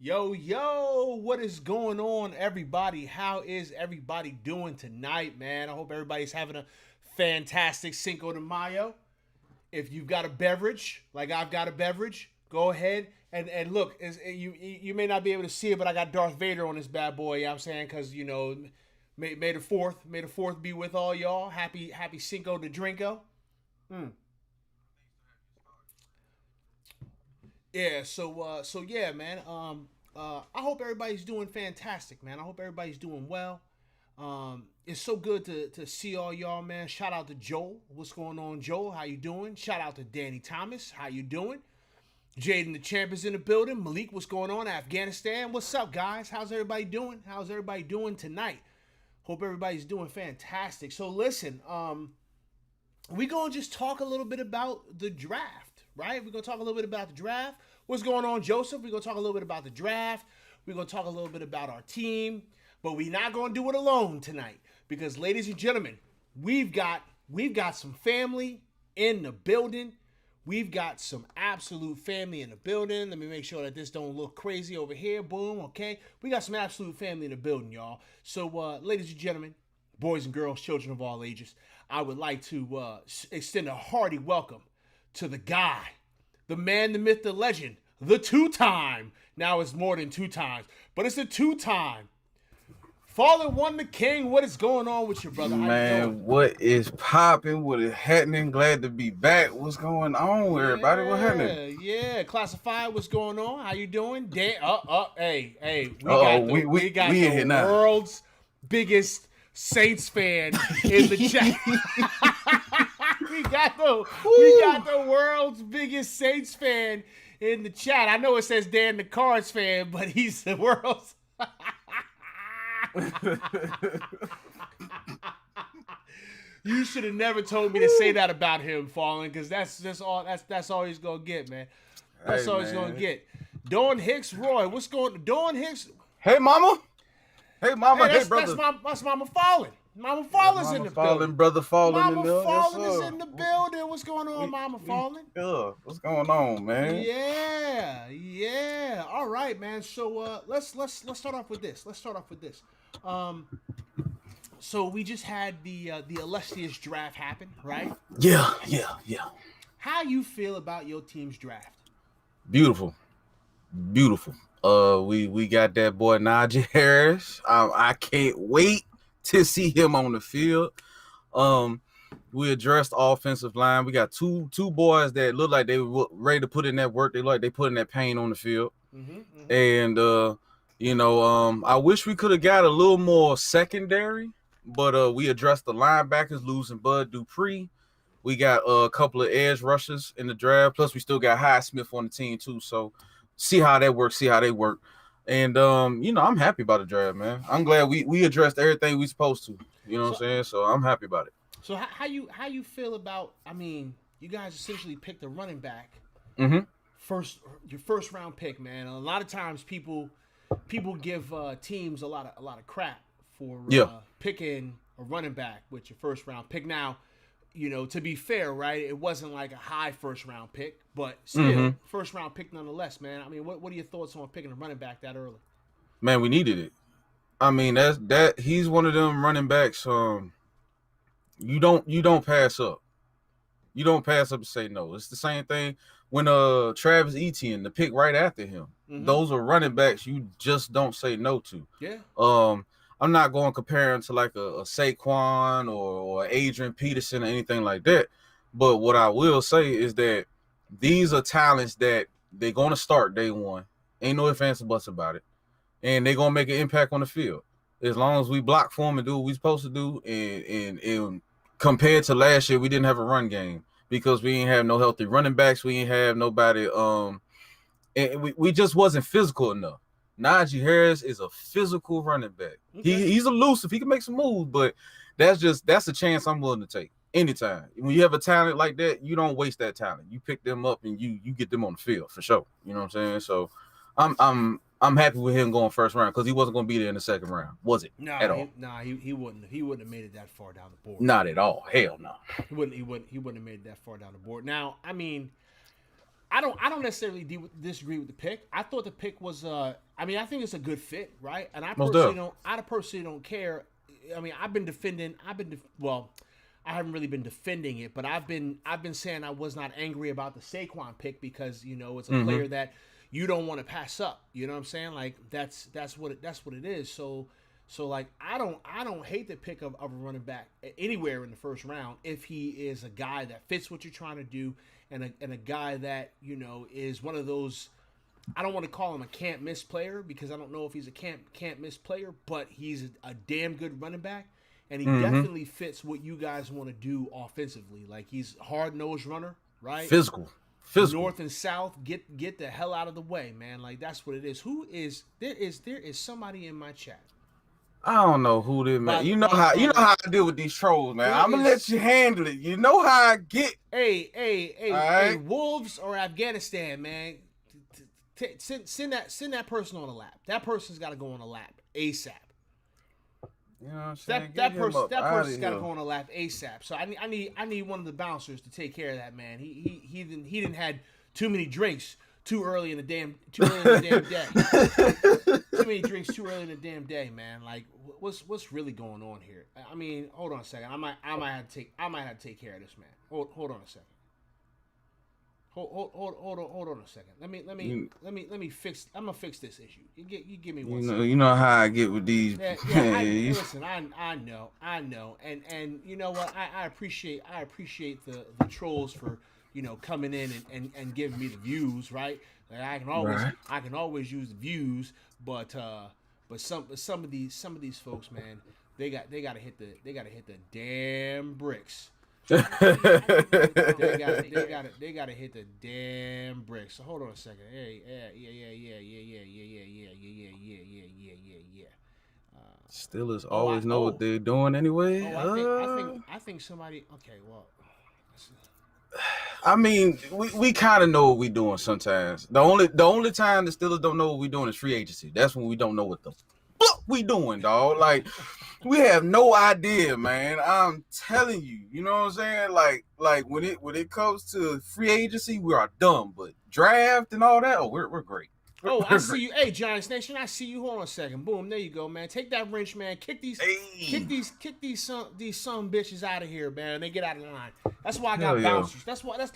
Yo, yo, what is going on, everybody? How is everybody doing tonight, man? I hope everybody's having a fantastic Cinco de Mayo. If you've got a beverage, like I've got a beverage, go ahead and look. You may not be able to see it, but I got Darth Vader on this bad boy. You know what I'm saying? Because, may the fourth be with all y'all. Happy Cinco de Drinko. Mm. Yeah, so yeah, man. I hope everybody's doing fantastic, man. I hope everybody's doing well. It's so good to see all y'all, man. Shout out to Joel. What's going on, Joel? How you doing? Shout out to Danny Thomas. How you doing? Jaden the champ is in the building. Malik, what's going on? Afghanistan. What's up, guys? How's everybody doing? How's everybody doing tonight? Hope everybody's doing fantastic. So listen, we gonna just talk a little bit about the draft, right? We're gonna talk a little bit about the draft. What's going on, Joseph? We're gonna talk a little bit about the draft. We're gonna talk a little bit about our team, but we're not gonna do it alone tonight because, ladies and gentlemen, we've got some family in the building. We've got some absolute family in the building. Let me make sure that this don't look crazy over here. Boom, okay. We got some absolute family in the building, y'all. So, ladies and gentlemen, boys and girls, children of all ages, I would like to extend a hearty welcome to the guy, the man, the myth, the legend, the two-time. Now it's more than two times, but it's a two-time. Fallen One the King. What is going on with you, brother? How you doing? Man, what is popping? What is happening? Glad to be back. What's going on, everybody? What happening? Yeah. Classified. What's going on? How you doing? Hey. We Oh, got the we we we got we the in here now. world's biggest Saints fan in the chat. we got the world's biggest Saints fan in the chat. I know it says Dan the Cards fan, but he's the world's. You should have never told me to say that about him, Fallen, because that's all he's gonna get, man. That's Hey, all he's gonna man. get. Dawn Hicks, Roy, what's going? Dawn Hicks, Hey, mama. Hey, hey, mama. Hey, that's brother. that's Mama Fallen. Mama Yeah, Fallen's in mama the falling, building. brother falling in Mama there. Yes, Fallen is sir. in the building. What's going on, Mama We Fallen? What's going on, man? Yeah. All right, man. So let's start off with this. Um, so we just had the illustrious draft happen, right? Yeah. How you feel about your team's draft? Beautiful, beautiful. We got that boy Najee Harris. I can't wait to see him on the field. Um, we addressed offensive line. We got two boys that look like they were ready to put in that work. They look like they put in that pain on the field. Mm-hmm. And I wish we could have got a little more secondary, but we addressed the linebackers, losing Bud Dupree. We got a couple of edge rushers in the draft. Plus, we still got Highsmith on the team too. So, see how that works. See how they work. And I'm happy about the draft, man. I'm glad we addressed everything we supposed to. You know what I'm So saying? So I'm happy about it. so how you feel about? I mean, you guys essentially picked a running back Mm-hmm. first your first round pick, man. A lot of times people give teams a lot of crap for Yeah. picking a running back with your first round pick. Now, to be fair, right? It wasn't like a high first round pick, but Mm-hmm. still first round pick nonetheless, man. I mean, what are your thoughts on picking a running back that early? Man, we needed it. I mean, that he's one of them running backs. You don't pass up. You don't pass up and say no. It's the same thing when Travis Etienne, the pick right after him. Mm-hmm. Those are running backs you just don't say no to. Yeah. Um, I'm not going to compare him to like a Saquon or Adrian Peterson or anything like that. But what I will say is that these are talents that they're going to start day one. Ain't no ifs, ands, or buts about it. And they're going to make an impact on the field. As long as we block for them and do what we're supposed to do. And compared to last year, we didn't have a run game because we didn't have no healthy running backs. We didn't have nobody. And we just wasn't physical enough. Najee Harris is a physical running back. Okay. He's elusive. He can make some moves, but that's a chance I'm willing to take anytime. When you have a talent like that, you don't waste that talent. You pick them up and you get them on the field for sure. You know what I'm saying? So I'm happy with him going first round because he wasn't going to be there in the second round, was it? At all? He wouldn't have made it that far down the board. Not at all. Hell no. He wouldn't have made it that far down the board. Now, I mean, I don't necessarily disagree with the pick. I thought the pick was I mean, I think it's a good fit, right? And Most definitely. I personally don't care. I mean, well, I haven't really been defending it, but I've been saying I was not angry about the Saquon pick because, you know, it's a player that you don't want to pass up. You know what I'm saying? Like that's what it is. So like I don't hate the pick of a running back anywhere in the first round if he is a guy that fits what you're trying to do and a guy that, you know, is one of those. I don't want to call him a can't miss player because I don't know if he's a can't miss player, but he's a damn good running back, and he definitely fits what you guys want to do offensively. Like he's a hard nosed runner, right? Physical. North and south, get the hell out of the way, man. Like that's what it is. There is somebody in my chat. I don't know who this man. You know how I deal with these trolls, man. I'm gonna let you handle it. You know how I get. Hey, Wolves or Afghanistan, man. Send that person on a lap. That person's got to go on a lap ASAP. You know what I'm saying? That person's got to go on a lap ASAP. So I need one of the bouncers to take care of that man. He didn't had too many drinks too early in the damn day. Too many drinks too early in the damn day, man. Like what's really going on here? I mean, hold on a second. I might have to take care of this man. Hold on a second. Hold on a second. Let me fix. I'm gonna fix this issue. You give me one. You know how I get with these. Listen, I know, and you know what? I appreciate the trolls for, you know, coming in and giving me the views, right? Like I can always use the views, but some of these folks, man, they got to hit the damn bricks. They gotta hit the damn bricks. So hold on a second. Hey, yeah. Steelers always know what they're doing anyway. I think somebody. Okay, well. I mean, we kind of know what we're doing sometimes. The only time the Steelers don't know what we're doing is free agency. That's when we don't know what the fuck we doing, dog. Like. We have no idea, man. I'm telling you, you know what I'm saying? Like when it comes to free agency, we are dumb, but draft and all that, we're great. I see you. Hey, Giants Nation, I see you. Hold on a second. Boom, there you go, man. Take that wrench, man. Kick these some bitches out of here, man. They get out of line. That's why I got bouncers.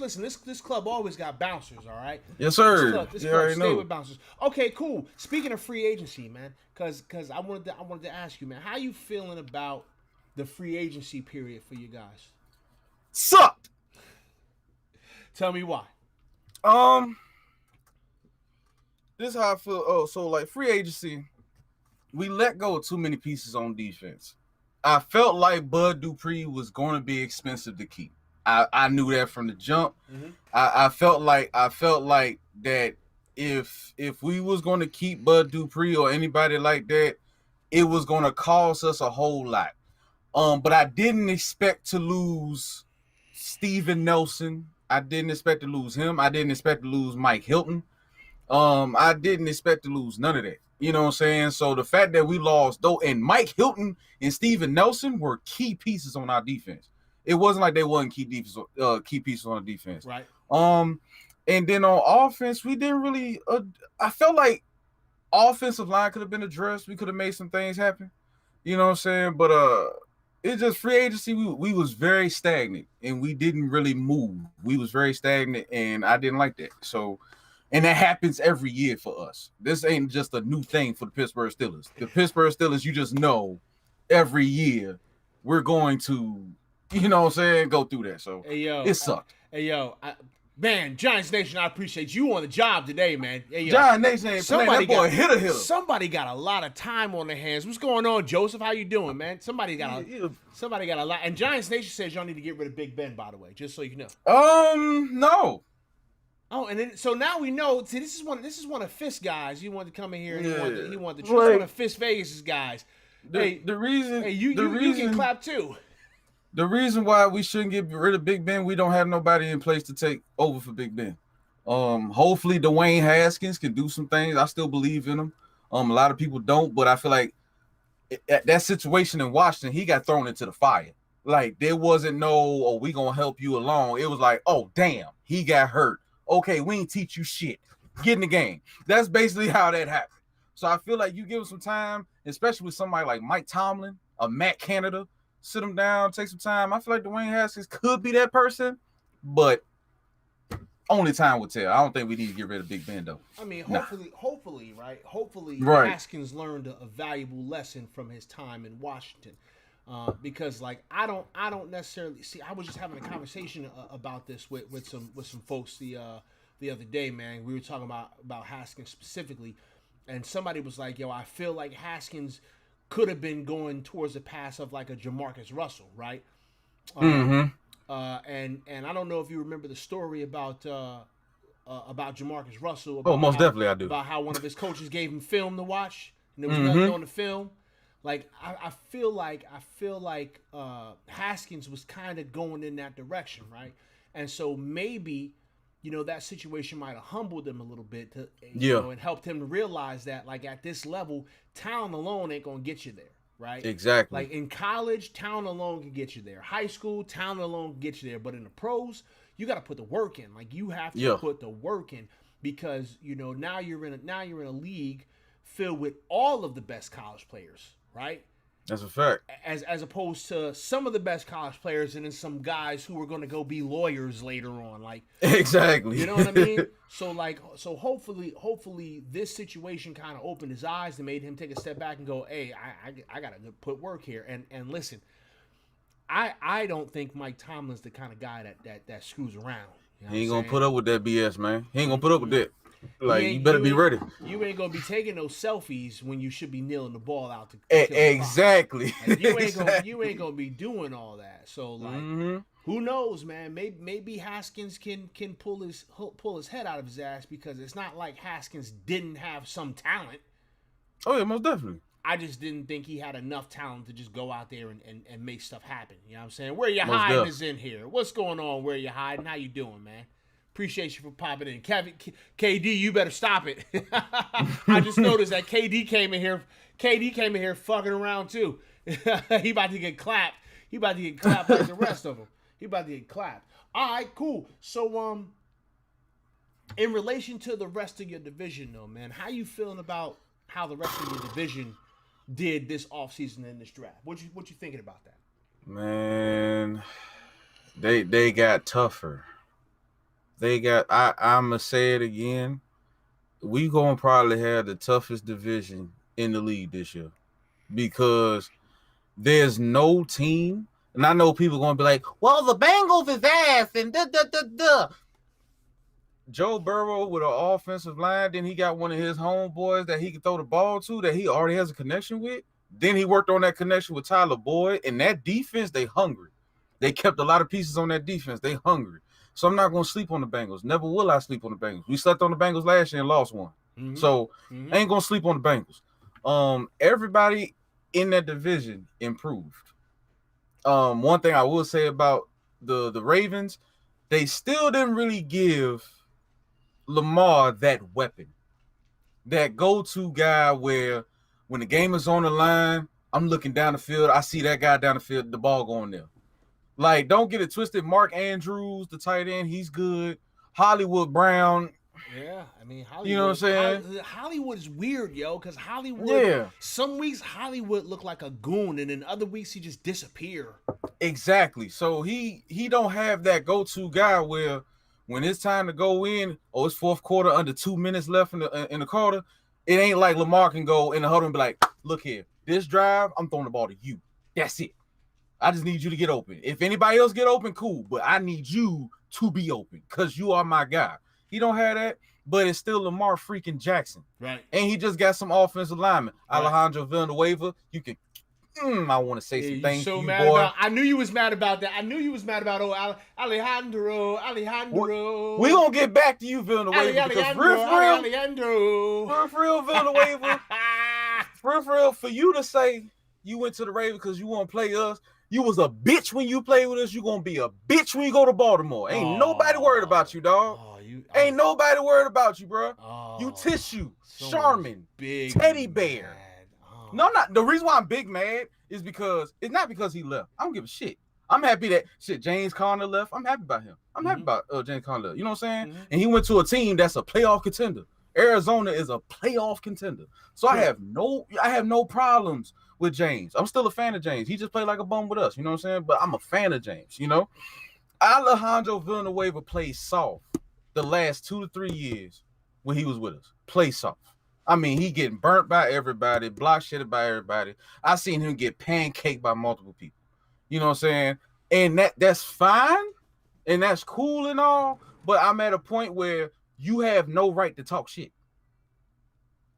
Listen. This club always got bouncers. All right. Yes, sir. This club stay with bouncers. Okay, cool. Speaking of free agency, man, because I wanted to ask you, man, how you feeling about the free agency period for you guys? Sucked. Tell me why. This is how I feel. Oh, so like free agency, we let go of too many pieces on defense. I felt like Bud Dupree was going to be expensive to keep. I knew that from the jump. Mm-hmm. I felt like that if we was going to keep Bud Dupree or anybody like that, it was going to cost us a whole lot. But I didn't expect to lose Steven Nelson. I didn't expect to lose him. I didn't expect to lose Mike Hilton. I didn't expect to lose none of that. You know what I'm saying? So the fact that we lost, though, and Mike Hilton and Steven Nelson were key pieces on our defense. It wasn't like they wasn't key pieces on the defense. Right. And then on offense, we didn't really. I felt like offensive line could have been addressed. We could have made some things happen. You know what I'm saying? But it's just free agency. We was very stagnant, and we didn't really move. We was very stagnant, and I didn't like that. So. And that happens every year for us. This ain't just a new thing for the Pittsburgh Steelers. The Pittsburgh Steelers, you just know every year we're going to, you know what I'm saying, go through that. So it sucked. Man, Giants Nation, I appreciate you on the job today, man. Hey, Giants Nation ain't playing. That boy hitter. Somebody got a lot of time on their hands. What's going on, Joseph? How you doing, man? Somebody got a lot. And Giants Nation says y'all need to get rid of Big Ben, by the way, just so you know. No. Oh, and then, so now we know. See, this is one of Fist guys. He wanted to come in here and he wanted to one of Fist Vegas's guys. The reason you can clap too. The reason why we shouldn't get rid of Big Ben, we don't have nobody in place to take over for Big Ben. Hopefully Dwayne Haskins can do some things. I still believe in him. A lot of people don't, but I feel like that situation in Washington, he got thrown into the fire. Like there wasn't no, we gonna help you along. It was like, oh damn, he got hurt. Okay, we ain't teach you shit. Get in the game. That's basically how that happened. So I feel like you give him some time, especially with somebody like Mike Tomlin or Matt Canada, sit him down, take some time. I feel like Dwayne Haskins could be that person, but only time will tell. I don't think we need to get rid of Big Ben, though. I mean, hopefully, right? Hopefully, Right. Haskins learned a valuable lesson from his time in Washington, because like I don't necessarily see. I was just having a conversation about this with some folks the other day, man. We were talking about Haskins specifically, and somebody was like, "Yo, I feel like Haskins could have been going towards the pass of like a Jamarcus Russell, right?" And I don't know if you remember the story about Jamarcus Russell. About Most definitely I do. About how one of his coaches gave him film to watch, and there was nothing on the film. Like I feel like Haskins was kind of going in that direction, right? And so maybe that situation might have humbled him a little bit to and helped him to realize that like at this level, talent alone ain't gonna get you there. Right? Exactly. Like in college, talent alone can get you there. High school, talent alone can get you there. But in the pros, you got to put the work in. Like you have to put the work in because now you're in a league filled with all of the best college players, right? That's a fact. As opposed to some of the best college players and then some guys who are going to go be lawyers later on. Like exactly. You know what I mean? So hopefully this situation kind of opened his eyes and made him take a step back and go, hey, I got to put work here. And listen, I don't think Mike Tomlin's the kind of guy that screws around. He ain't gonna put up with that BS, man. He ain't gonna put up with that. Like you better be ready. You ain't gonna be taking those selfies when you should be kneeling the ball out to exactly. Like, you ain't gonna be doing all that. So like, who knows, man? Maybe Haskins can pull his head out of his ass because it's not like Haskins didn't have some talent. Oh yeah, most definitely. I just didn't think he had enough talent to just go out there and make stuff happen. You know what I'm saying? Where you hiding is in here. What's going on? Where you hiding? How you doing, man? Appreciate you for popping in. KD, you better stop it. I just noticed that KD came in here fucking around too. He about to get clapped. He about to get clapped like the rest of them. He about to get clapped. All right, cool. So in relation to the rest of your division though, man, how you feeling about how the rest of your division did this offseason in this draft? What you thinking about that? Man, they got tougher. I'ma say it again. We gonna probably have the toughest division in the league this year because there's no team, and I know people gonna be like, "Well, the Bengals is ass," and da. Joe Burrow with an offensive line, then he got one of his homeboys that he can throw the ball to that he already has a connection with. Then he worked on that connection with Tyler Boyd, and that defense, they hungry. They kept a lot of pieces on that defense. They hungry. So I'm not going to sleep on the Bengals. Never will I sleep on the Bengals. We slept on the Bengals last year and lost one. So I ain't going to sleep on the Bengals. Everybody in that division improved. One thing I will say about the Ravens, they still didn't really give Lamar that weapon, that go-to guy where when the game is on the line, I'm looking down the field, I see that guy down the field, the ball going there. Like, don't get it twisted. Mark Andrews, the tight end, he's good. Hollywood Brown. Yeah, I mean, Hollywood. You know what I'm saying? Hollywood is weird, yo, because Hollywood, some weeks Hollywood look like a goon, and then other weeks he just disappear. Exactly. So he don't have that go-to guy where when it's time to go in, it's fourth quarter, under 2 minutes left in the quarter, it ain't like Lamar can go in the huddle and be like, look here, this drive, I'm throwing the ball to you. That's it. I just need you to get open. If anybody else get open, cool. But I need you to be open because you are my guy. He don't have that, but it's still Lamar freaking Jackson. Right. And he just got some offensive linemen. Right. Alejandro Villanueva, you can I want to say some things so to you, mad boy. I knew you was mad about that. I knew you was mad about Alejandro. We gonna get back to you, Villanueva, because real Villanueva, real for you to say you went to the Ravens because you want to play us. You was a bitch when you play with us. You gonna be a bitch when you go to Baltimore. Ain't nobody worried about you, dog. Ain't nobody worried about you, bro. You tissue, Charmin, big teddy bear. No, not the reason why I'm big mad is because it's not because he left. I don't give a shit. I'm happy that James Conner left. I'm happy about him. I'm happy about James Conner. You know what I'm saying? And he went to a team that's a playoff contender. Arizona is a playoff contender. So I have no problems with James. I'm still a fan of James. He just played like a bum with us. You know what I'm saying? But I'm a fan of James. You know, Alejandro Villanueva played soft the last 2 to 3 years when he was with us. Play soft. I mean, he getting burnt by everybody, block shitted by everybody. I seen him get pancaked by multiple people. You know what I'm saying? And that's fine, and that's cool and all, but I'm at a point where you have no right to talk shit.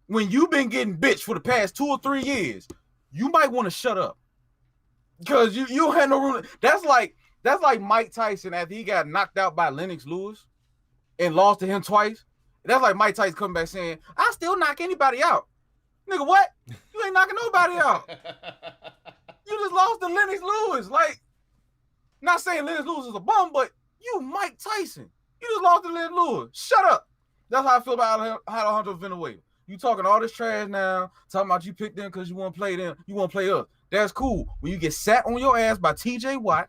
When you've been getting bitched for the past 2 or 3 years, you might want to shut up. Because you don't have no room. That's like Mike Tyson after he got knocked out by Lennox Lewis and lost to him twice. That's like Mike Tyson coming back saying, I still knock anybody out. Nigga, what? You ain't knocking nobody out. You just lost to Lennox Lewis. Like, not saying Lennox Lewis is a bum, but you Mike Tyson. You just lost to Lennox Lewis. Shut up. That's how I feel about Alejandro Villanueva. You talking all this trash now, talking about you picked them because you want to play them, you want to play us. That's cool. When you get sat on your ass by TJ Watt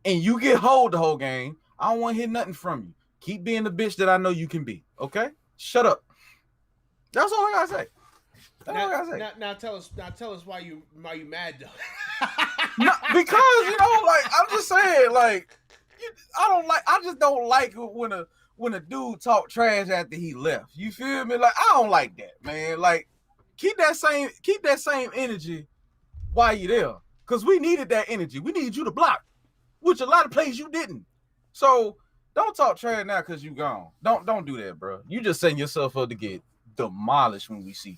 and you get hold the whole game, I don't want to hear nothing from you. Keep being the bitch that I know you can be. Okay? Shut up. That's all I gotta say. Now tell us why you mad though. No, because like I'm just saying, like I just don't like when a dude talk trash after he left. You feel me? Like I don't like that, man. Like keep that same energy while you're there, because we needed that energy. We needed you to block, which a lot of plays you didn't. So don't talk trash now because you gone. Don't do that, bro. You just setting yourself up to get demolished when we see you.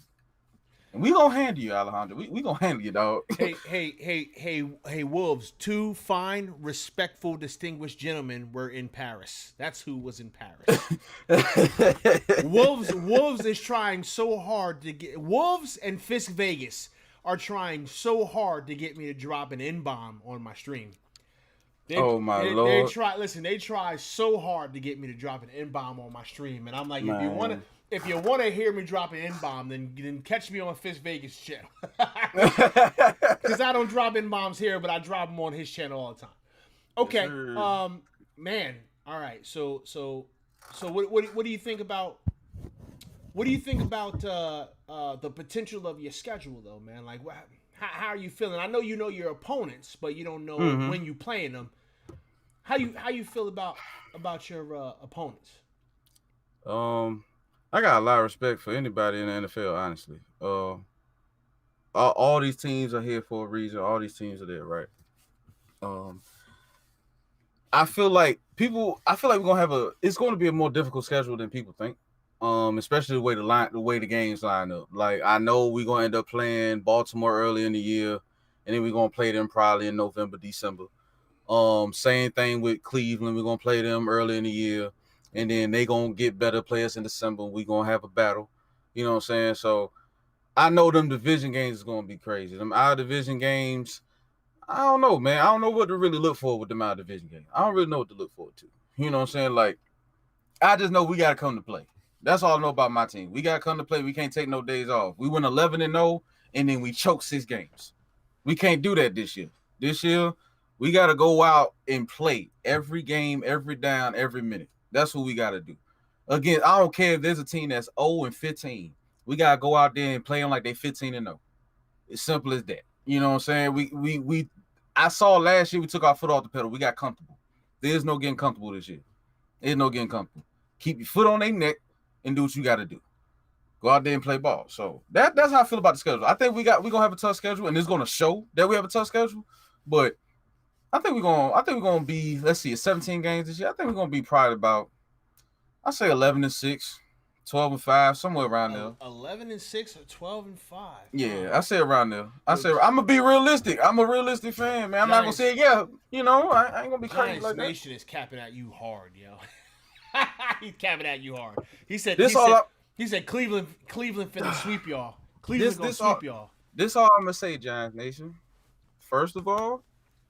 And we gonna handle you, Alejandro. We gonna handle you, dog. Hey, Wolves. 2 fine, respectful, distinguished gentlemen were in Paris. That's who was in Paris. Wolves is trying so hard to get. Wolves and Fisk Vegas are trying so hard to get me to drop an N-bomb on my stream. My Lord. They try so hard to get me to drop an N-bomb on my stream, and I'm like, if you want to hear me drop an N-bomb, then catch me on Fisk Vegas channel. Because I don't drop N-bombs here, but I drop them on his channel all the time. Okay, man. All right. So what do you think about the potential of your schedule, though, man? Like, how are you feeling? I know you know your opponents, but you don't know when you playing them. How you feel about your opponents? I got a lot of respect for anybody in the NFL, honestly. All these teams are here for a reason. All these teams are there, right? I feel like we're gonna have it's going to be a more difficult schedule than people think. Especially the way the games line up. Like I know we're gonna end up playing Baltimore early in the year, and then we're gonna play them probably in November, December. Same thing with Cleveland. We're gonna play them early in the year, and then they gonna get better players in December. We're gonna have a battle. You know what I'm saying? So I know them division games is gonna be crazy. Them out division games, I don't know, man. I don't know what to really look for with them out division games. I don't really know what to look forward to. You know what I'm saying? Like, I just know we gotta come to play. That's all I know about my team. We gotta come to play. We can't take no days off. We went 11-0, and then we choked 6 games. We can't do that this year. This year, we gotta go out and play every game, every down, every minute. That's what we gotta do. Again, I don't care if there's a team that's 0-15. We gotta go out there and play them like they 15-0. It's simple as that. You know what I'm saying? I saw last year we took our foot off the pedal. We got comfortable. There's no getting comfortable this year. There's no getting comfortable. Keep your foot on their neck and do what you got to do. Go out there and play ball. So that's how I feel about the schedule. I think we're gonna have a tough schedule, and it's gonna show that we have a tough schedule. But I think we're gonna be, let's see, 17 games this year. I think we're gonna be probably about, I say 11-6, 12-5, somewhere around there. 11-6 or 12-5. Yeah, I say around there. I'm gonna be realistic. I'm a realistic fan, man. I'm not gonna say I ain't gonna be crazy like that. Nation is capping at you hard, yo. He's capping at you hard. He said Cleveland finna sweep y'all. Cleveland gonna sweep y'all. This all I'm gonna say, Giants Nation. First of all,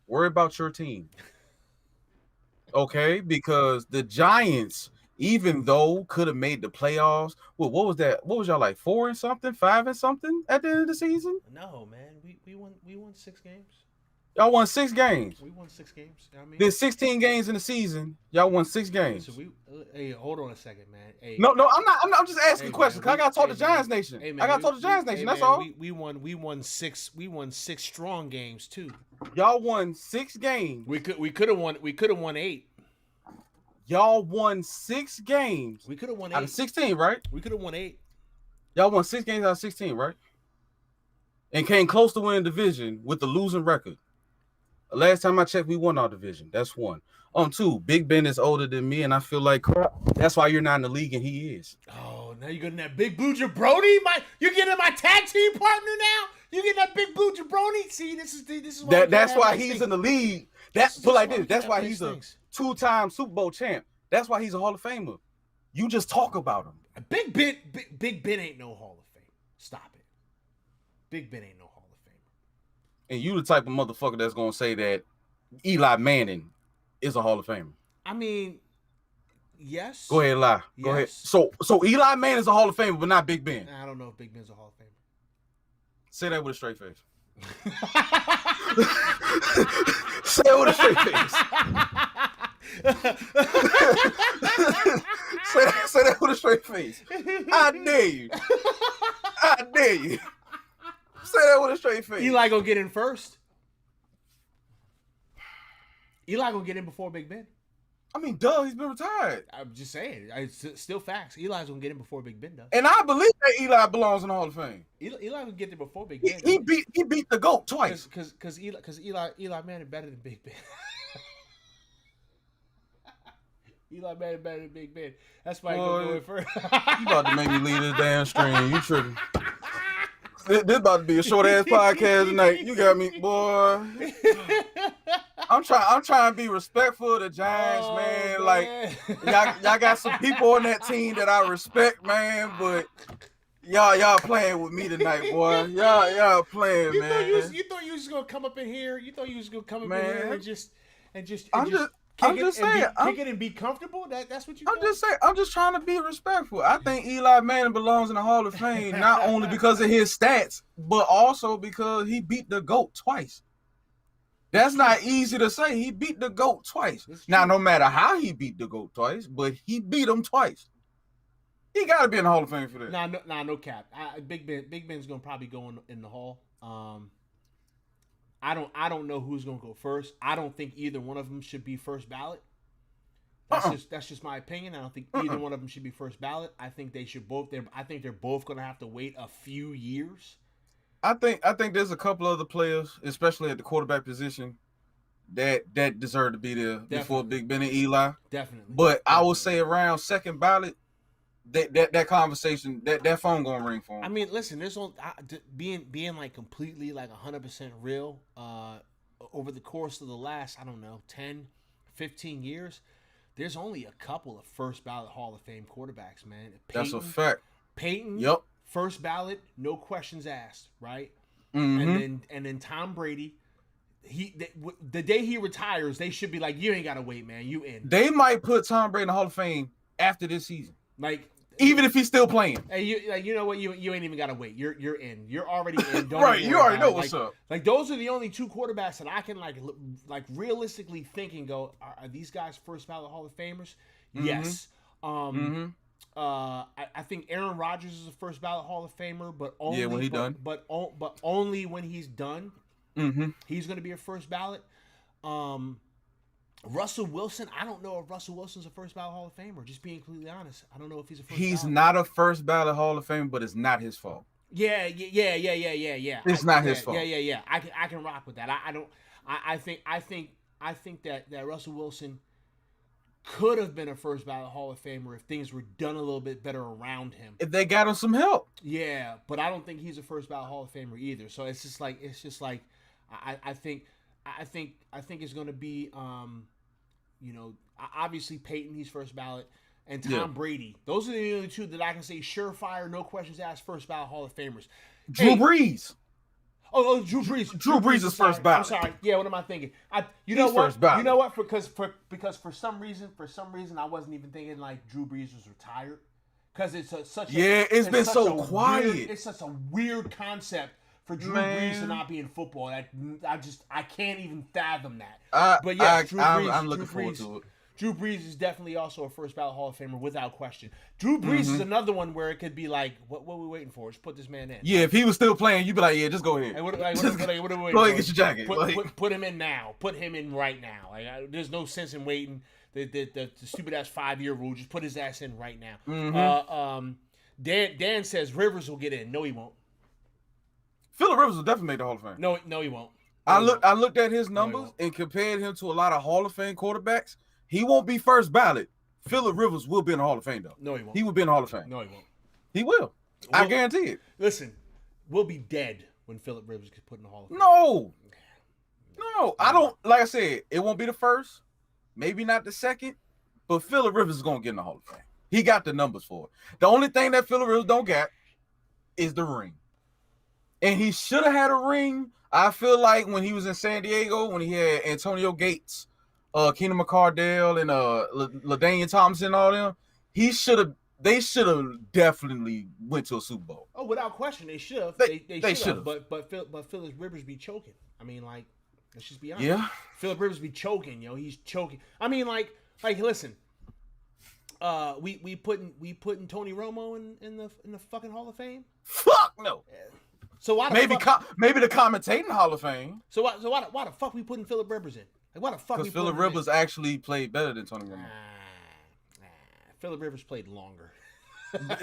worry about your team. Okay, because the Giants, even though could have made the playoffs, what was that? What was y'all like, 4 and something, 5 and something at the end of the season? No, man. We won 6 games. Y'all won 6 games. We won 6 games. I mean, There's 16 games in the season. Y'all won 6 games. so hey, hold on a second, man. Hey, No, I'm just asking hey, questions. man, Cause I gotta talk to Giants Nation. Hey, man, I gotta talk to Giants Nation. hey, That's man, all. we won 6 strong games too. Y'all won 6 games. We could have won 8. Y'all won 6 games. We could have won 8 out of 16, right? We could have won 8. Y'all won 6 games out of 16, right? And came close to winning division with the losing record. Last time I checked, we won our division. That's 1. 2, Big Ben is older than me, and I feel like crap. That's why you're not in the league, and he is. Oh, now you're getting that big blue jabroni. You're getting my tag team partner now. You getting that big blue jabroni? See, this is why that's why he's in the league. That's why he's a 2-time Super Bowl champ. That's why he's a Hall of Famer. You just talk about him. Big Ben ain't no Hall of Fame. Stop it. Big Ben ain't no Hall of Famer. And you the type of motherfucker that's gonna say that Eli Manning is a Hall of Famer. I mean, yes. Go ahead, lie. Go ahead. So Eli Manning is a Hall of Famer, but not Big Ben. I don't know if Big Ben's a Hall of Famer. Say that with a straight face. Say it with a straight face. say that with a straight face. I dare you. I dare you. Say that with a straight face. Eli gonna get in first. Eli gonna get in before Big Ben. I mean, duh, he's been retired. I'm just saying. It's still facts. Eli's gonna get in before Big Ben does. And I believe that Eli belongs in the Hall of Fame. Eli gonna get there before Big Ben. He beat the GOAT twice. Because Eli Manning better than Big Ben. Eli Manning better than Big Ben. That's why he's gonna go in first. You about to make me leave this damn stream. You tripping. This about to be a short ass podcast tonight. You got me, boy. I'm trying to be respectful of the Giants, man. Like y'all got some people on that team that I respect, man. But y'all playing with me tonight, boy. Y'all playing, man. You thought you was gonna come up in here. You thought you was gonna come up in here and just. I'm just saying. Kick it and be comfortable. That's what you. I'm just saying. I'm just trying to be respectful. I think Eli Manning belongs in the Hall of Fame not only because of his stats, but also because he beat the GOAT twice. That's not easy to say. He beat the GOAT twice. Now, no matter how he beat the GOAT twice, but he beat him twice. He got to be in the Hall of Fame for that. No cap. Big Ben's gonna probably go in the Hall. I don't know who's gonna go first. I don't think either one of them should be first ballot. That's just my opinion. I don't think either one of them should be first ballot. I think they should both. I think they're both gonna have to wait a few years. I think there's a couple other players, especially at the quarterback position, that deserve to be there before Big Ben and Eli. Definitely. But I would say around second ballot, that conversation, that phone gonna ring for him. I mean, listen, there's being like completely like 100% real over the course of the last, I don't know, 10, 15 years, there's only a couple of first ballot Hall of Fame quarterbacks, man. That's a fact. Peyton, yep. First ballot, no questions asked, right? Mm-hmm. And then Tom Brady, the day he retires, they should be like, you ain't gotta wait, man. You in. They might put Tom Brady in the Hall of Fame after this season. Like, even if he's still playing. Hey, you know what? You ain't even gotta wait. You're in. You're already in. Don't right. You already know what's up. Like those are the only two quarterbacks that I can like realistically think and go, are these guys first ballot Hall of Famers? Mm-hmm. Yes. I think Aaron Rodgers is a first ballot Hall of Famer, but only when he's done. But only when he's done. Mm-hmm. He's gonna be a first ballot. Russell Wilson, I don't know if Russell Wilson's a first ballot Hall of Famer. Just being completely honest, I don't know if he's a first. He's ballot. not a first ballot Hall of Famer, but it's not his fault. Yeah. It's not his fault. Yeah. I can rock with that. I think that Russell Wilson could have been a first ballot Hall of Famer if things were done a little bit better around him. If they got him some help. Yeah, but I don't think he's a first ballot Hall of Famer either. So it's just like I think it's going to be obviously Peyton, he's first ballot, and Tom Brady. Those are the only two that I can say surefire, no questions asked, first ballot Hall of Famers. Drew Brees. Oh, Drew Brees. Drew Brees is first ballot. I'm sorry. Yeah, what am I thinking? He's first ballot. You know what? Because for some reason I wasn't even thinking like Drew Brees was retired. Because it's been so quiet. Weird, it's such a weird concept for Drew Brees to not be in football. I can't even fathom that. I, But yes, I'm looking forward to it. Drew Brees is definitely also a first ballot Hall of Famer without question. Drew Brees Mm-hmm. is another one where it could be like, what are we waiting for? Just put this man in. Yeah, if he was still playing, you'd be like, yeah, just go ahead. Like, what are we waiting Go ahead, get your jacket. Put him in now. Put him in right now. There's no sense in waiting. The stupid ass 5-year rule. Just put his ass in right now. Mm-hmm. Dan says Rivers will get in. No, he won't. Phillip Rivers will definitely make the Hall of Fame. No, he won't. I looked at his numbers and compared him to a lot of Hall of Fame quarterbacks. He won't be first ballot. Phillip Rivers will be in the Hall of Fame, though. No, he won't. He will be in the Hall of Fame. No, he won't. He will. I guarantee it. Listen, we'll be dead when Phillip Rivers gets put in the Hall of Fame. No, I don't. Like I said, it won't be the first, maybe not the second, but Phillip Rivers is gonna get in the Hall of Fame. He got the numbers for it. The only thing that Phillip Rivers don't got is the ring, and he should have had a ring. I feel like when he was in San Diego, when he had Antonio Gates, Keenan McCardell, and LaDainian Thompson, and all them, they should have definitely went to a Super Bowl. Oh, without question, they should have. They should have. But Phillip Rivers be choking. I mean, like, let's just be honest. Yeah. Phillip Rivers be choking, yo. He's choking. I mean, like listen. We putting Tony Romo in the fucking Hall of Fame? Fuck no. So why maybe the commentating Hall of Fame. So why the fuck we putting Phillip Rivers in? Like, why the fuck? Because Phillip Rivers actually played better than Tony Romo. Phillip Rivers played longer.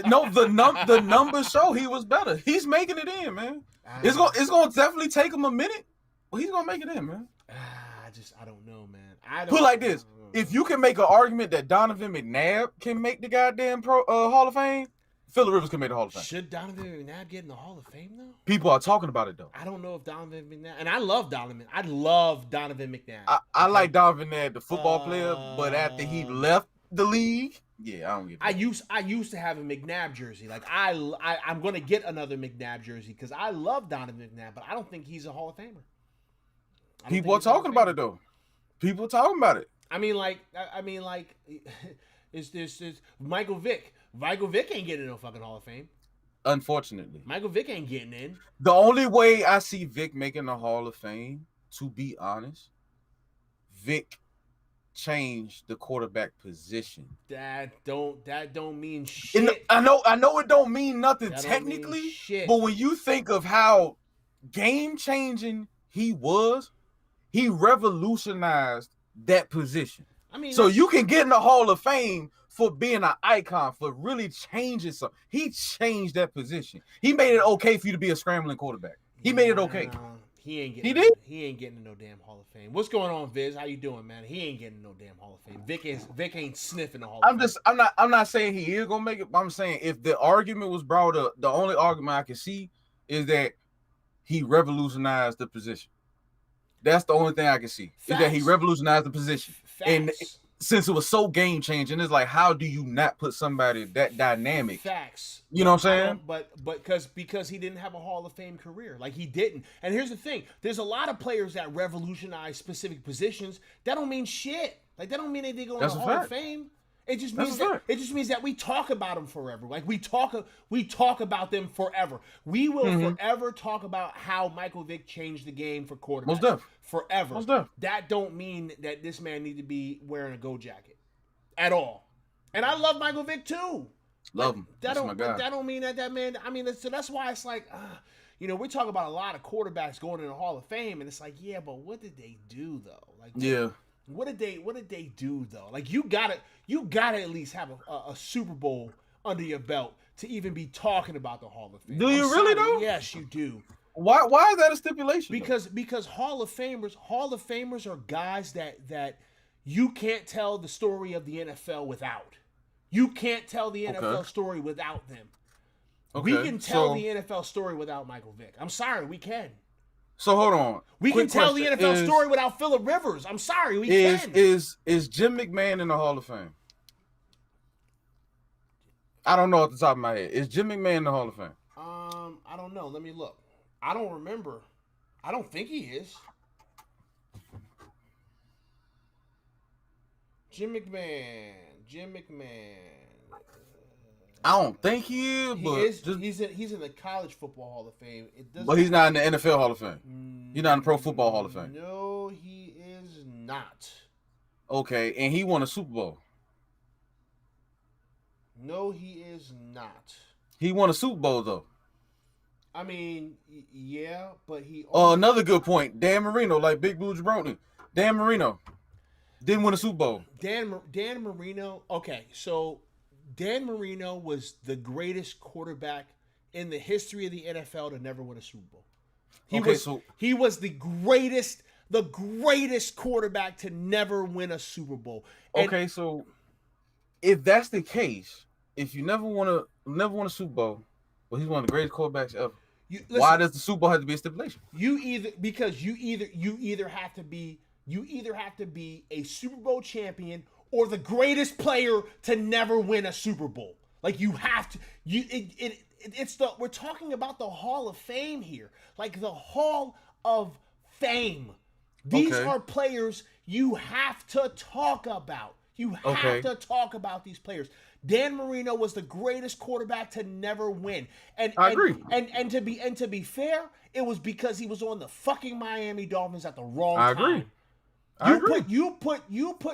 No, the numbers show he was better. He's making it in, man. It's gonna definitely take him a minute, but he's gonna make it in, man. I don't know, man. Put it like this: if you can make an argument that Donovan McNabb can make the goddamn Hall of Fame, Phillip Rivers can make the Hall of Fame. Should Donovan McNabb get in the Hall of Fame though? People are talking about it though. I don't know if Donovan McNabb, and I love Donovan. I love Donovan McNabb. I like Donovan McNabb, the football player, but after he left the league, yeah, I don't get it. I used to have a McNabb jersey. Like I'm gonna get another McNabb jersey because I love Donovan McNabb, but I don't think he's a Hall of Famer. People are talking about it though. People are talking about it. I mean, it's Michael Vick. Michael Vick ain't getting no fucking Hall of Fame. Unfortunately, Michael Vick ain't getting in. The only way I see Vick making the Hall of Fame, to be honest, Vick changed the quarterback position. That don't mean shit. I know it don't mean nothing technically, mean shit. But when you think of how game changing he was, he revolutionized that position. I mean, so you can get in the Hall of Fame for being an icon, for really changing something. He changed that position. He made it okay for you to be a scrambling quarterback. He made it okay. He ain't getting. He did. He ain't getting no damn Hall of Fame. What's going on, Viz? How you doing, man? He ain't getting no damn Hall of Fame. Vic ain't sniffing the Hall of Fame. I'm not saying he is gonna make it. But I'm saying if the argument was brought up, the only argument I can see is that he revolutionized the position. That's the only thing I can see. Facts. Is that he revolutionized the position. Facts. And since it was so game changing, it's like, how do you not put somebody that dynamic? Facts. You know what I'm saying? But because he didn't have a Hall of Fame career, like he didn't. And here's the thing: there's a lot of players that revolutionize specific positions. That don't mean shit. Like that don't mean they go in the Hall of Fame. It just means that we talk about them forever. Like we talk about them forever. We will forever talk about how Michael Vick changed the game for quarterbacks. Most definitely. Forever. Most definitely. That don't mean that this man need to be wearing a go jacket at all. And I love Michael Vick too. Love him. That don't mean that man. I mean, so that's why it's like, we talk about a lot of quarterbacks going in the Hall of Fame, and it's like, yeah, but what did they do though? Like, yeah. What did they do though? Like you gotta at least have a Super Bowl under your belt to even be talking about the Hall of Fame. Do you really though? Yes, you do. Why is that a stipulation? Because Hall of Famers are guys that you can't tell the story of the NFL without. You can't tell the NFL story without them. Okay. We can tell the NFL story without Michael Vick. I'm sorry, we can. So hold on. We can tell the NFL story without Phillip Rivers. I'm sorry, we can. Is Jim McMahon in the Hall of Fame? I don't know at the top of my head. Is Jim McMahon in the Hall of Fame? I don't know. Let me look. I don't remember. I don't think he is. Jim McMahon. I don't think he is, He but is. He's in the College Football Hall of Fame. It doesn't. but he's not in the NFL Hall of Fame. He's not in the Pro Football Hall of Fame. No, he is not. Okay, and he won a Super Bowl. No, he is not. He won a Super Bowl though. I mean, yeah, but he. Also, Another good point. Dan Marino, like Big Blue Jabroni. Dan Marino didn't win a Super Bowl. Dan Marino. Okay, so Dan Marino was the greatest quarterback in the history of the NFL to never win a Super Bowl. He was the greatest quarterback to never win a Super Bowl. Okay, so if that's the case, if you never won a Super Bowl, well, he's one of the greatest quarterbacks ever. Why does the Super Bowl have to be a stipulation? You either have to be a Super Bowl champion or the greatest player to never win a Super Bowl. Like you have to. We're talking about the Hall of Fame here, like the Hall of Fame. These are players you have to talk about. You have to talk about these players. Dan Marino was the greatest quarterback to never win. And I agree. And to be fair, it was because he was on the fucking Miami Dolphins at the wrong time. I agree. You put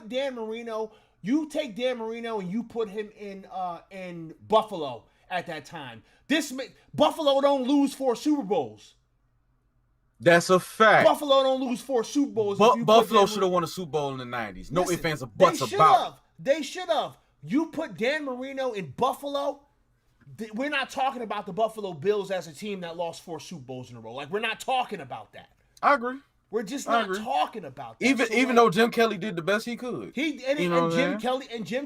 Dan Marino. You take Dan Marino and you put him in Buffalo at that time. Buffalo don't lose 4 Super Bowls. That's a fact. Buffalo don't lose 4 Super Bowls. Buffalo should have won a Super Bowl in the 90s. No ifs, ands, or buts about. They should have. You put Dan Marino in Buffalo. We're not talking about the Buffalo Bills as a team that lost 4 Super Bowls in a row. Like, we're not talking about that. I agree. We're just not talking about that. Even though Jim Kelly did the best he could. Jim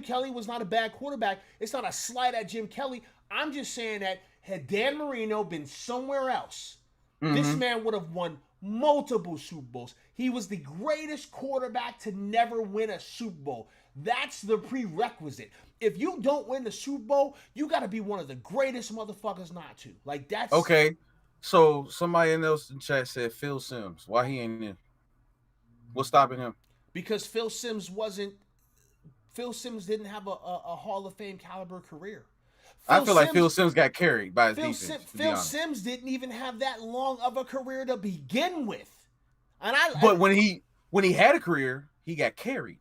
Kelly was not a bad quarterback. It's not a slight at Jim Kelly. I'm just saying that had Dan Marino been somewhere else, this man would have won multiple Super Bowls. He was the greatest quarterback to never win a Super Bowl. That's the prerequisite. If you don't win the Super Bowl, you got to be one of the greatest motherfuckers not to. Like, that's... Okay, so somebody else in chat said Phil Simms. Why he ain't in? What's stopping him? Because Phil Simms didn't have a Hall of Fame caliber career. I feel like Phil Simms got carried by his defense. Phil Simms didn't even have that long of a career to begin with. But when he had a career, he got carried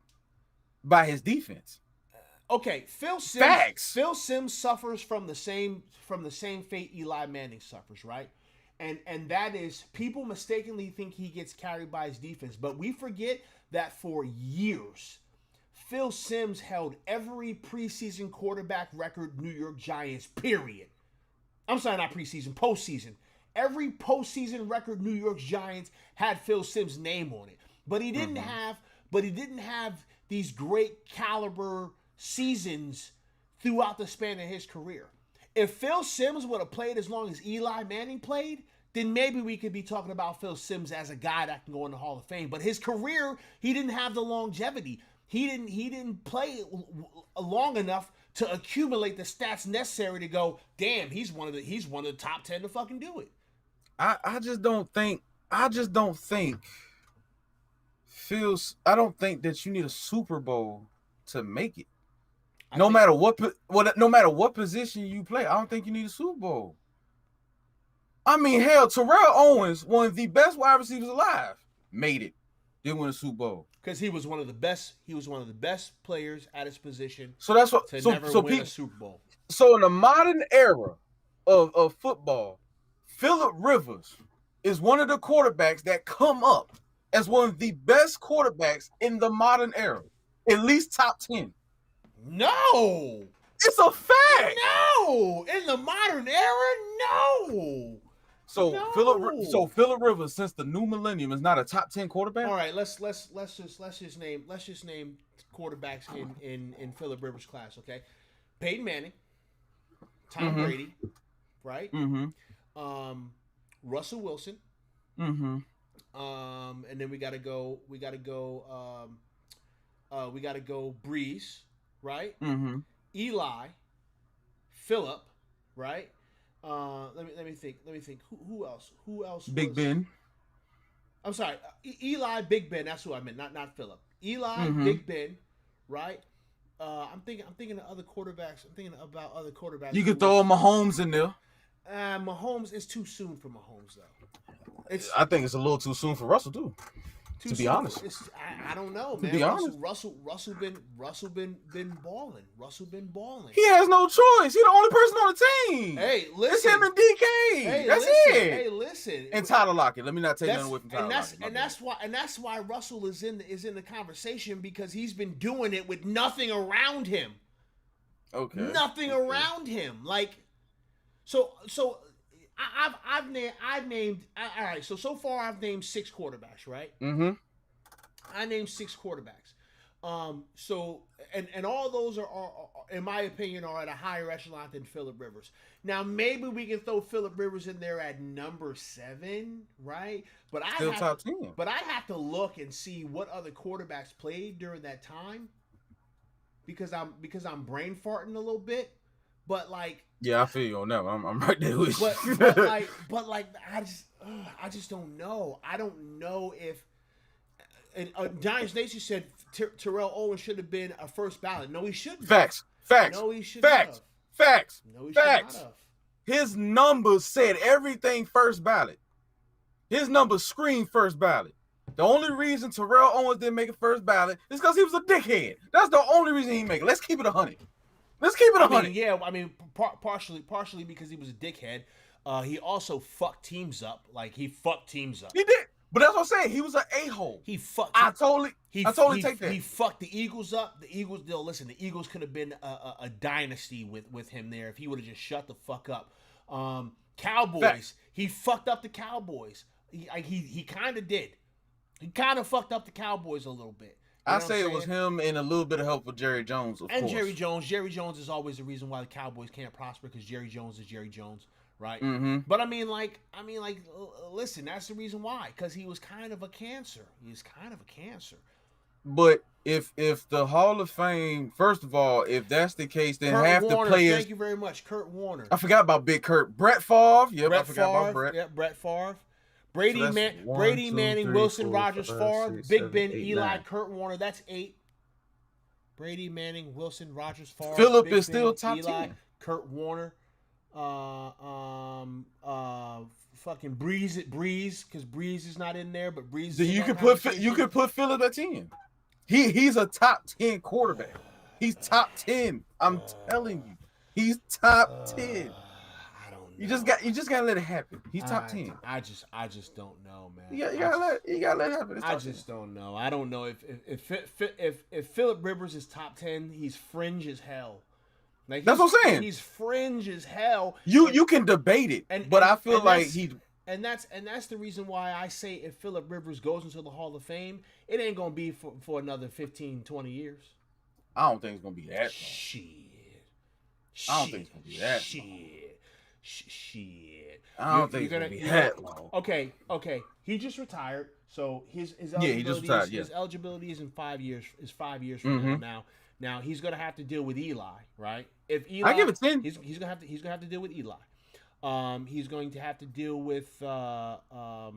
by his defense. Okay, Phil Simms suffers from the same fate Eli Manning suffers, right? And that is, people mistakenly think he gets carried by his defense, but we forget that for years Phil Simms held every preseason quarterback record New York Giants, period. I'm sorry, not preseason, postseason. Every postseason record New York Giants had Phil Simms' name on it. But he didn't have these great caliber seasons throughout the span of his career. If Phil Simms would have played as long as Eli Manning played, then maybe we could be talking about Phil Simms as a guy that can go in the Hall of Fame. But his career, he didn't have the longevity. He didn't play long enough to accumulate the stats necessary to go, damn, he's one of the top 10 to fucking do it. I just don't think I don't think that you need a Super Bowl to make it. No matter what position you play, I don't think you need a Super Bowl. I mean, hell, Terrell Owens, one of the best wide receivers alive, made it. Didn't win a Super Bowl. Because he was one of the best. He was one of the best players at his position. So that's what. Never win a Super Bowl. So in the modern era of football, Phillip Rivers is one of the quarterbacks that come up as one of the best quarterbacks in the modern era, at least top 10. No, it's a fact. No, in the modern era, no. So no. Phillip Rivers, since the new millennium, is not a top 10 quarterback. All right, let's just name quarterbacks in Phillip Rivers' class. Okay, Peyton Manning, Tom Brady, right? Russell Wilson. And then we gotta go Breeze, right? Eli, Phillip, right? Let me think. Who else? Big Ben. I'm sorry, Eli, Big Ben. That's who I meant. Not Phillip. Eli, Big Ben, right? I'm thinking of other quarterbacks. I'm thinking about other quarterbacks. You could throw Mahomes in there. Mahomes is too soon for Mahomes though. I think it's a little too soon for Russell too. To be honest, I don't know, man. To be honest, Russell been balling. Russell been balling. He has no choice. He's the only person on the team. Hey, listen, it's him and DK. Hey, that's listen, it. Hey, listen. And Tyler Lockett. Let me not take nothing away from Tyler Lockett. And that's why Russell is in the conversation, because he's been doing it with nothing around him. Okay. Nothing around him. Like, so. I've named all right. So far I've named 6 quarterbacks, right? Mm-hmm. I named 6 quarterbacks. So and all those are in my opinion are at a higher echelon than Phillip Rivers. Now maybe we can throw Phillip Rivers in there at number 7, right? But Still top 10. But I have to look and see what other quarterbacks played during that time, because I'm brain farting a little bit. But like, yeah, I feel you on that one. I'm right there with you. but I just don't know. I don't know if. And Giants Nation said Terrell Owens should have been a first ballot. No, he shouldn't. Facts. No, he should Facts. have. Facts. No, he Facts. should not have. His numbers said everything first ballot. His numbers screamed first ballot. The only reason Terrell Owens didn't make it first ballot is because he was a dickhead. That's the only reason he made it. Let's keep it 100. Let's keep it 100. Partially because he was a dickhead. He also fucked teams up. Like, he fucked teams up. He did. But that's what I'm saying. He was an a-hole. He fucked. I totally take that. He fucked the Eagles up. The Eagles, listen, the Eagles could have been a dynasty with him there if he would have just shut the fuck up. Cowboys, Facts. He fucked up the Cowboys. He kind of did. He kind of fucked up the Cowboys a little bit. I say it was him and a little bit of help with Jerry Jones, of course. Jerry Jones. Jerry Jones is always the reason why the Cowboys can't prosper, because Jerry Jones is Jerry Jones, right? Mm-hmm. But I mean, listen, that's the reason why, because he was kind of a cancer. But if the Hall of Fame, first of all, if that's the case, then Kurt half Warner, the players. Thank you very much, Kurt Warner. I forgot about Big Kurt. Brett Favre. Yep, I forgot about Brett. Yeah, Brett Favre. Brady, So Brady, 1, 2, Manning, 3, Wilson, 4, Rogers, 5, Favre, 6, Big 7, Ben, 8, Eli, 9. Kurt Warner. That's 8. Brady, Manning, Wilson, Rogers, Favre. Phillip Big is Ben, still top Eli, 10. Kurt Warner. Fucking Breeze, because Breeze is not in there, but Breeze. So you could put Phillip at 10. He's a top 10 quarterback. He's top 10. I'm telling you, he's top 10. I don't know. You just gotta let it happen. He's top 10. I just don't know, man. You gotta let it happen. I just don't know. I don't know if Phillip Rivers is top 10, he's fringe as hell. Like, that's what I'm saying. He's fringe as hell. You can debate it, but I feel like he. And that's the reason why I say if Phillip Rivers goes into the Hall of Fame, it ain't gonna be for another 15, 20 years. I don't think it's gonna be that long. Shit. I don't think it's gonna be that Shit. I don't think it's gonna be that long. Okay. He just retired, so his eligibility is in 5 years. Is 5 years from now. Now he's gonna have to deal with Eli, right? If Eli, I give it 10. He's gonna have to deal with Eli. He's going to have to deal with. Oh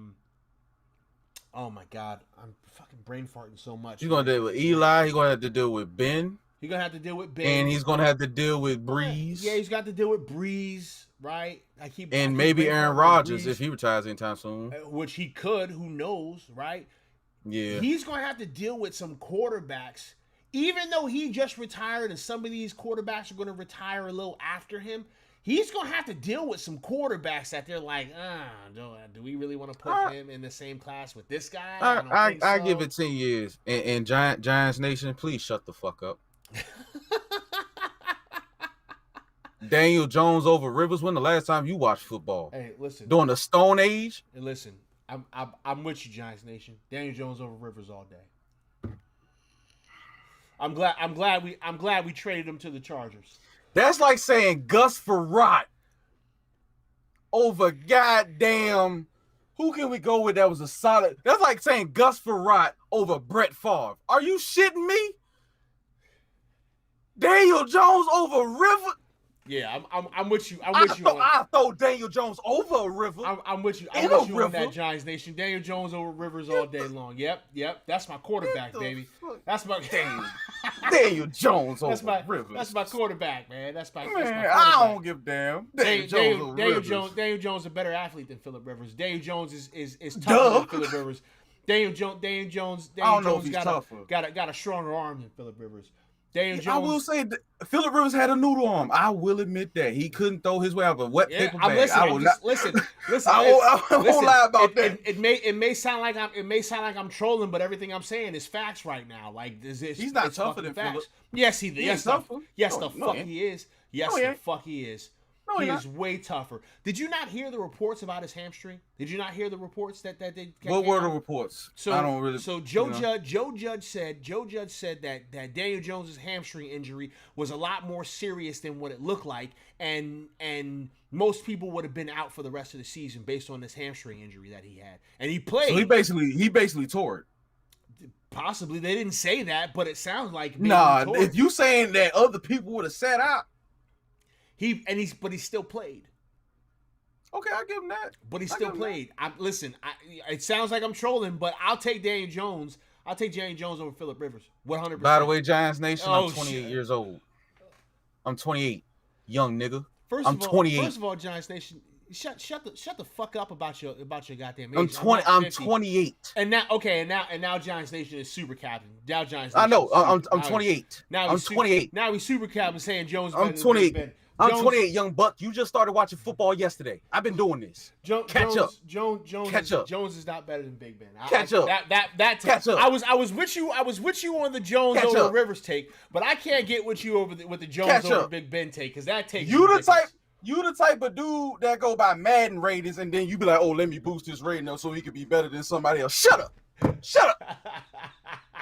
my God, I'm fucking brain farting so much. He's gonna deal with Eli. He's gonna have to deal with Ben. He's gonna have to deal with Ben, and he's gonna have to deal with Breeze. Yeah, he's got to deal with Breeze, right? Maybe Aaron Rodgers if he retires anytime soon, which he could. Who knows, right? Yeah, he's gonna have to deal with some quarterbacks. Even though he just retired, and some of these quarterbacks are going to retire a little after him, he's going to have to deal with some quarterbacks that they're like, do we really want to put him in the same class with this guy? I give it 10 years. And Giants Nation, please shut the fuck up. Daniel Jones over Rivers. When the last time you watched football? Hey, listen. During the Stone Age? Hey, listen. I'm with you, Giants Nation. Daniel Jones over Rivers all day. I'm glad we traded him to the Chargers. That's like saying Gus Frerotte over goddamn. Who can we go with that was a solid? That's like saying Gus Frerotte over Brett Favre. Are you shitting me? Daniel Jones over River? Yeah, I'm with you. I throw Daniel Jones over a river. I'm with you. I'm In a with you on river. that, Giants Nation. Daniel Jones over Rivers all day long. Yep. That's my quarterback, baby. Fuck? That's my Daniel Jones that's over my Rivers. that's my quarterback, man. That's my Man, quarterback. I don't give a damn. Daniel Jones over Rivers. Daniel Jones is a better athlete than Phillip Rivers. Daniel Jones is tougher Duh. than Phillip Rivers. Daniel Jones I don't know if he's tougher. got a stronger arm than Phillip Rivers. Daniel Jones. I will say Phillip Rivers had a noodle arm. I will admit that he couldn't throw his way out of a wet paper bag. Listen. I won't lie about that. It may sound like I'm trolling, but everything I'm saying is facts right now. Like he's not tougher than Phillip. Yes, he is. Yes, tougher. Yes, the fuck he is. Yes, the fuck he is. No, he is way tougher. Did you not hear the reports about his hamstring? Did you not hear the reports that they? What were the reports? So I don't really. So Joe Judge said that Daniel Jones's hamstring injury was a lot more serious than what it looked like, and most people would have been out for the rest of the season based on this hamstring injury that he had, and he played. So he basically tore it. Possibly they didn't say that, but it sounds like if you saying that other people would have sat out. But he still played. Okay, I'll give him that. But he still played. It sounds like I'm trolling, but I'll take Daniel Jones. I'll take Daniel Jones over Phillip Rivers. 100%. By the way, Giants Nation, I'm 28 years old. I'm 28, young nigga. I'm 28. First of all, Giants Nation, shut the fuck up about your goddamn age. I'm 20. I'm 28. And now Giants Nation is super captain. Now Giants I Nation. know. I'm 28. I'm 28. Now he's super captain saying Jones. I'm 28. I'm 28, young buck. You just started watching football yesterday. I've been doing this. Catch up. Jones is not better than Big Ben. Catch up. Catch up. I was with you on the Jones over Rivers take, but I can't get with you with the Jones over Big Ben take because that takes you the type of dude that go by Madden ratings and then you be like, oh, let me boost his rating up so he could be better than somebody else. Shut up.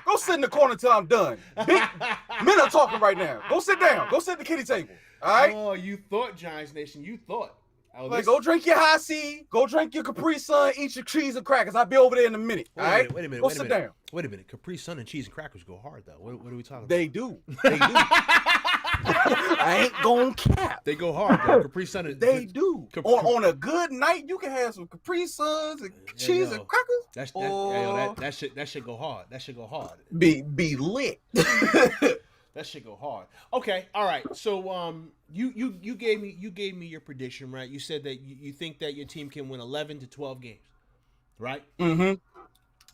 Go sit in the corner until I'm done. Men are talking right now. Go sit down. Go sit at the kitty table. All right. Oh, you thought, Giants Nation. You thought. Go drink your high C. Go drink your Capri Sun. Eat your cheese and crackers. I'll be over there in a minute. All right. Wait a minute. Go sit down. Wait a minute. Capri Sun and cheese and crackers go hard though. What are we talking about? They do. I ain't gonna cap. They go hard though. Capri Sun. They do. On a good night, you can have some Capri Suns and cheese and crackers. That should go hard. That should go hard. Be lit. That should go hard. Okay, all right. So you gave me your prediction, right? You said that you think that your team can win 11 to 12 games, right? Mm-hmm.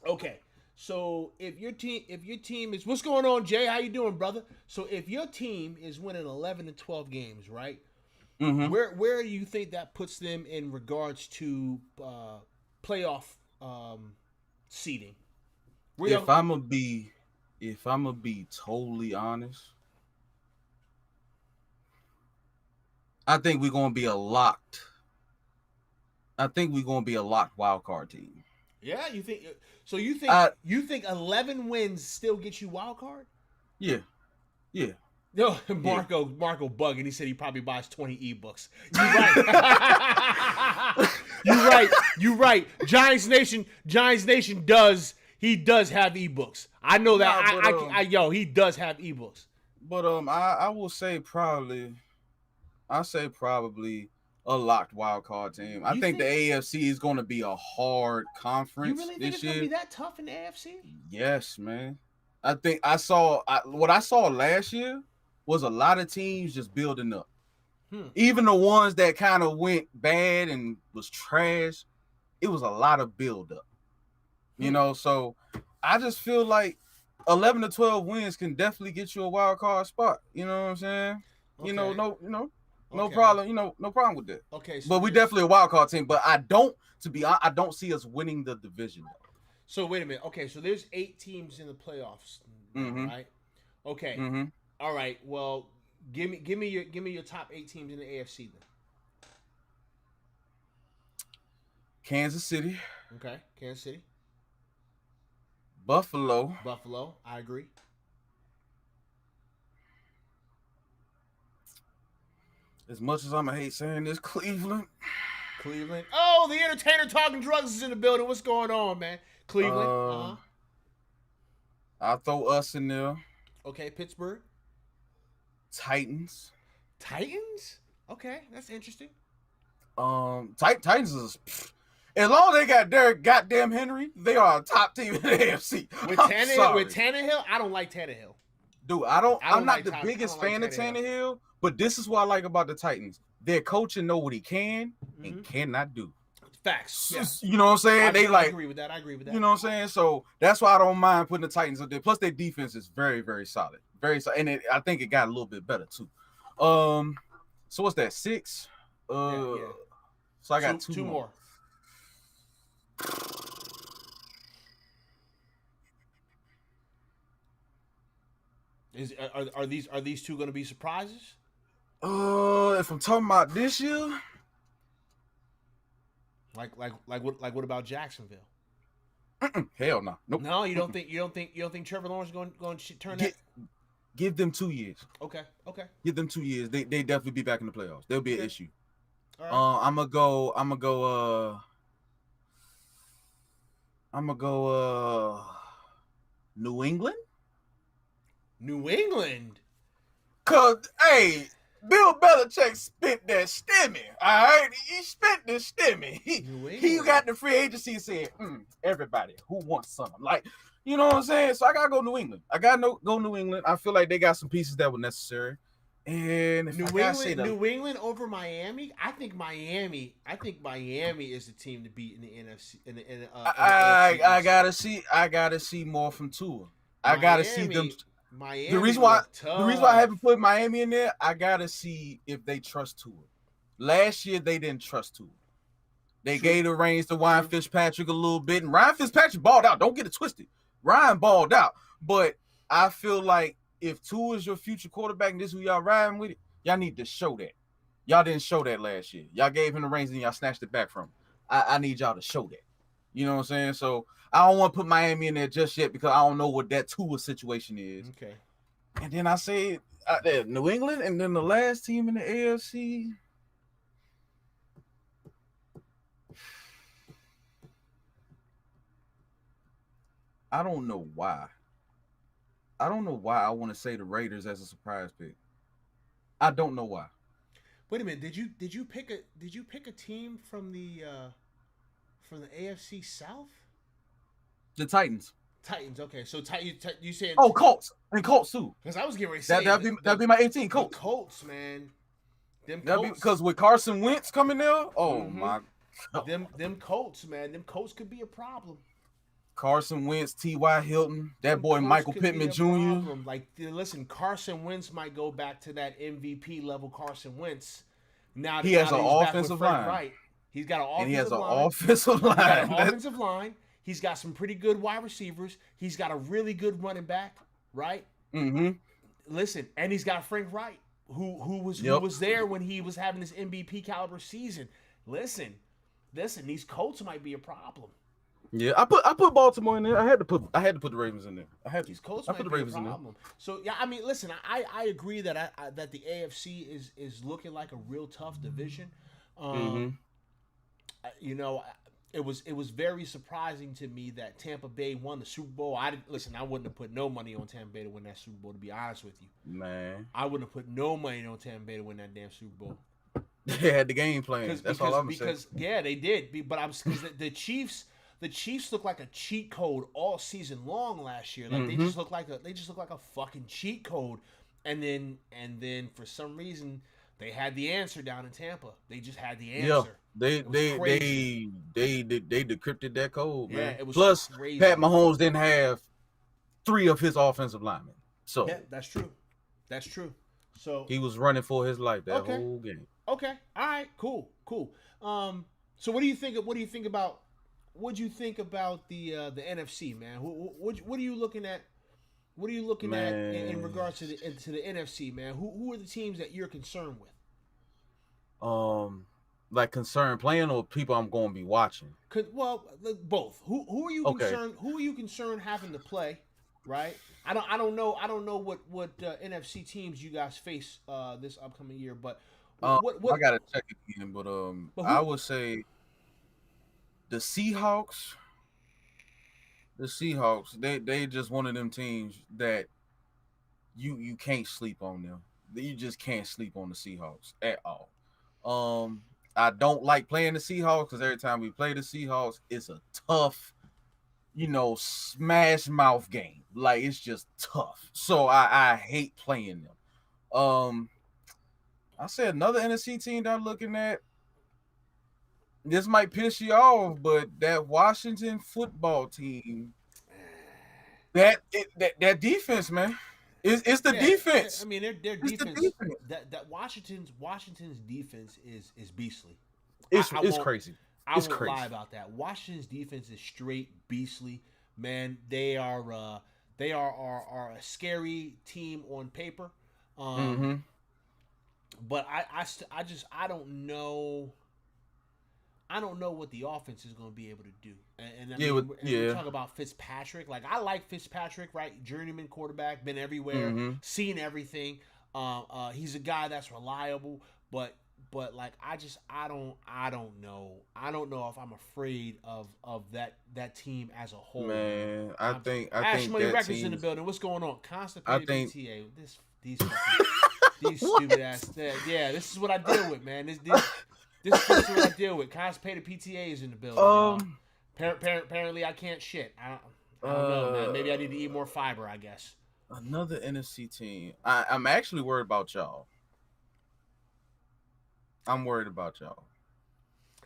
Okay. So if your team is what's going on, Jay? How you doing, brother? So if your team is winning 11 to 12 games, right? Mm-hmm. Where do you think that puts them in regards to playoff seeding? If I'm gonna be totally honest, I think we're gonna be a locked wild card team. Yeah, you think so? You think 11 wins still get you wild card? Yeah. No, Marco bugging. He said he probably buys 20 ebooks. You're right. Giants Nation does have ebooks. I know that. He does have ebooks. But I will say probably a locked wild card team. I think the AFC is going to be a hard conference. You really think it's going to be that tough in the AFC? Yes, man. I think what I saw last year was a lot of teams just building up. Even the ones that kind of went bad and was trash, it was a lot of build up. You know, so I just feel like 11 to 12 wins can definitely get you a wild card spot. You know what I'm saying? Okay. No problem. No problem with that. Okay, but we definitely a wild card team. But I don't see us winning the division though. So wait a minute. Okay, so there's 8 teams in the playoffs, right? Okay. Mm-hmm. All right. Well, give me your top 8 teams in the AFC then. Kansas City. Okay, Kansas City. Buffalo, I agree. As much as I'm gonna hate saying this, Cleveland. Oh, the entertainer talking drugs is in the building. What's going on, man? Cleveland. I'll throw us in there. Okay, Pittsburgh. Titans. Titans? Okay, that's interesting. Titans is as long as they got Derrick goddamn Henry, they are a top team in the AFC. I'm With sorry, Tannehill, I don't like Tannehill. dude. I I'm don't not like the Todd. I don't biggest like fan of Tannehill. Tannehill, but this is what I like about the Titans. Their coaching know what he can and cannot do. Facts. Yeah, You know what I'm saying? They I like, agree with that. I agree with you that. know what I'm saying? So that's why I don't mind putting the Titans up there. Plus, their defense is very, very solid. Very solid. And I think it got a little bit better, too. So what's that? 6? Yeah. So I got two Two more. more. Are these two going to be surprises? If I'm talking about this year, What about Jacksonville? hell no. Nope. No, you don't think Trevor Lawrence going to turn that? Give them 2 years. Okay. Give them 2 years. They definitely be back in the playoffs. There'll be an issue. All right. I'm gonna go New England. New England. Cause hey, Bill Belichick spent that stimmy. All right, he spent the stimmy. He got the free agency and said, everybody who wants something, like, you know what I'm saying. So I gotta go New England. Go New England. I feel like they got some pieces that were necessary. And if New England over Miami, I think Miami is the team to beat in the NFC. I gotta see more from Tua. I gotta see them. Miami. The reason why I haven't put Miami in there, I gotta see if they trust Tua. Last year they didn't trust Tua. They gave the reins to Ryan Fitzpatrick a little bit, and Ryan Fitzpatrick balled out. Don't get it twisted. Ryan balled out, but I feel like if Tua is your future quarterback and this is who y'all riding with, y'all need to show that. Y'all didn't show that last year. Y'all gave him the reins and y'all snatched it back from him. I need y'all to show that. You know what I'm saying? So I don't want to put Miami in there just yet because I don't know what that Tua situation is. Okay. And then I say New England, and then the last team in the AFC. I don't know why. I want to say the Raiders as a surprise pick. I don't know why. Wait a minute. Did you pick a team from the AFC South? The Titans. Titans. Okay, so you said Colts too. Because I was getting ready to say that'd be my 18 Colts. Colts, man. Because with Carson Wentz coming there, my God. Them Colts, man. Them Colts could be a problem. Carson Wentz, T.Y. Hilton, that boy Michael Pittman Jr. Like, listen, Carson Wentz might go back to that MVP level Carson Wentz. Now he has an offensive line. Right. He's got an offensive line. And he has an offensive line. He's got an offensive line. He's got some pretty good wide receivers. He's got a really good running back, right? Mm-hmm. Listen, and he's got Frank Wright, who was there when he was having this MVP caliber season. Listen, these Colts might be a problem. Yeah, I put Baltimore in there. I had to put the Ravens in there. These Colts might be a problem. So yeah, I mean, listen, I agree that that the AFC is looking like a real tough division. You know, it was very surprising to me that Tampa Bay won the Super Bowl. I wouldn't have put no money on Tampa Bay to win that Super Bowl, to be honest with you. Man, I wouldn't have put no money on Tampa Bay to win that damn Super Bowl. They had the game plan. That's all I'm saying. Because yeah, they did. But the Chiefs. The Chiefs look like a cheat code all season long last year. Like they just look like a fucking cheat code. And then for some reason they had the answer down in Tampa. They just had the answer. Yeah, they decrypted that code, man. Yeah, it was Plus crazy. Pat Mahomes didn't have 3 of his offensive linemen. So yeah, that's true. So he was running for his life that whole game. Okay. All right. Cool. So what do you think about the NFC, man? What are you looking at? What are you looking at in regards to the NFC, man? Who are the teams that you're concerned with? Like concerned playing or people I'm going to be watching? Well, both. Who are you concerned? Who are you concerned having to play? Right. I don't know what NFC teams you guys face this upcoming year, but what I gotta check it again. But I would say the Seahawks. They just one of them teams that you can't sleep on them. You just can't sleep on the Seahawks at all. Um, I don't like playing the Seahawks because every time we play the Seahawks, it's a tough, smash mouth game. Like it's just tough. So I hate playing them. I said another NFC team that I'm looking at. This might piss you off, but that Washington football team, that defense, man, it's the Yeah, I defense. mean their It's the defense defense. that Washington's defense is beastly. I, It's I it's won't crazy. I It's won't lie crazy. about that. Washington's defense is straight beastly, man. They are a scary team on paper, Mm-hmm. but I don't know what the offense is going to be able to do. And I mean, and we Yeah. talk about Fitzpatrick. Like I like Fitzpatrick, right? Journeyman quarterback, been everywhere, Mm-hmm. seen everything. He's a guy that's reliable, but like I don't know if I'm afraid of that team as a whole, man. Man, I think I Ash think Money that Records in the team's. building. What's going on? I Constipated think. PTA. These What? stupid ass. Yeah, this is what I deal with, man. This is what I deal with. Constipated PTA is in the building, y'all. Um. Apparently, I can't shit. I don't know, man. Maybe I need to eat more fiber, I guess. Another NFC team. I'm actually worried about y'all. I'm worried about y'all.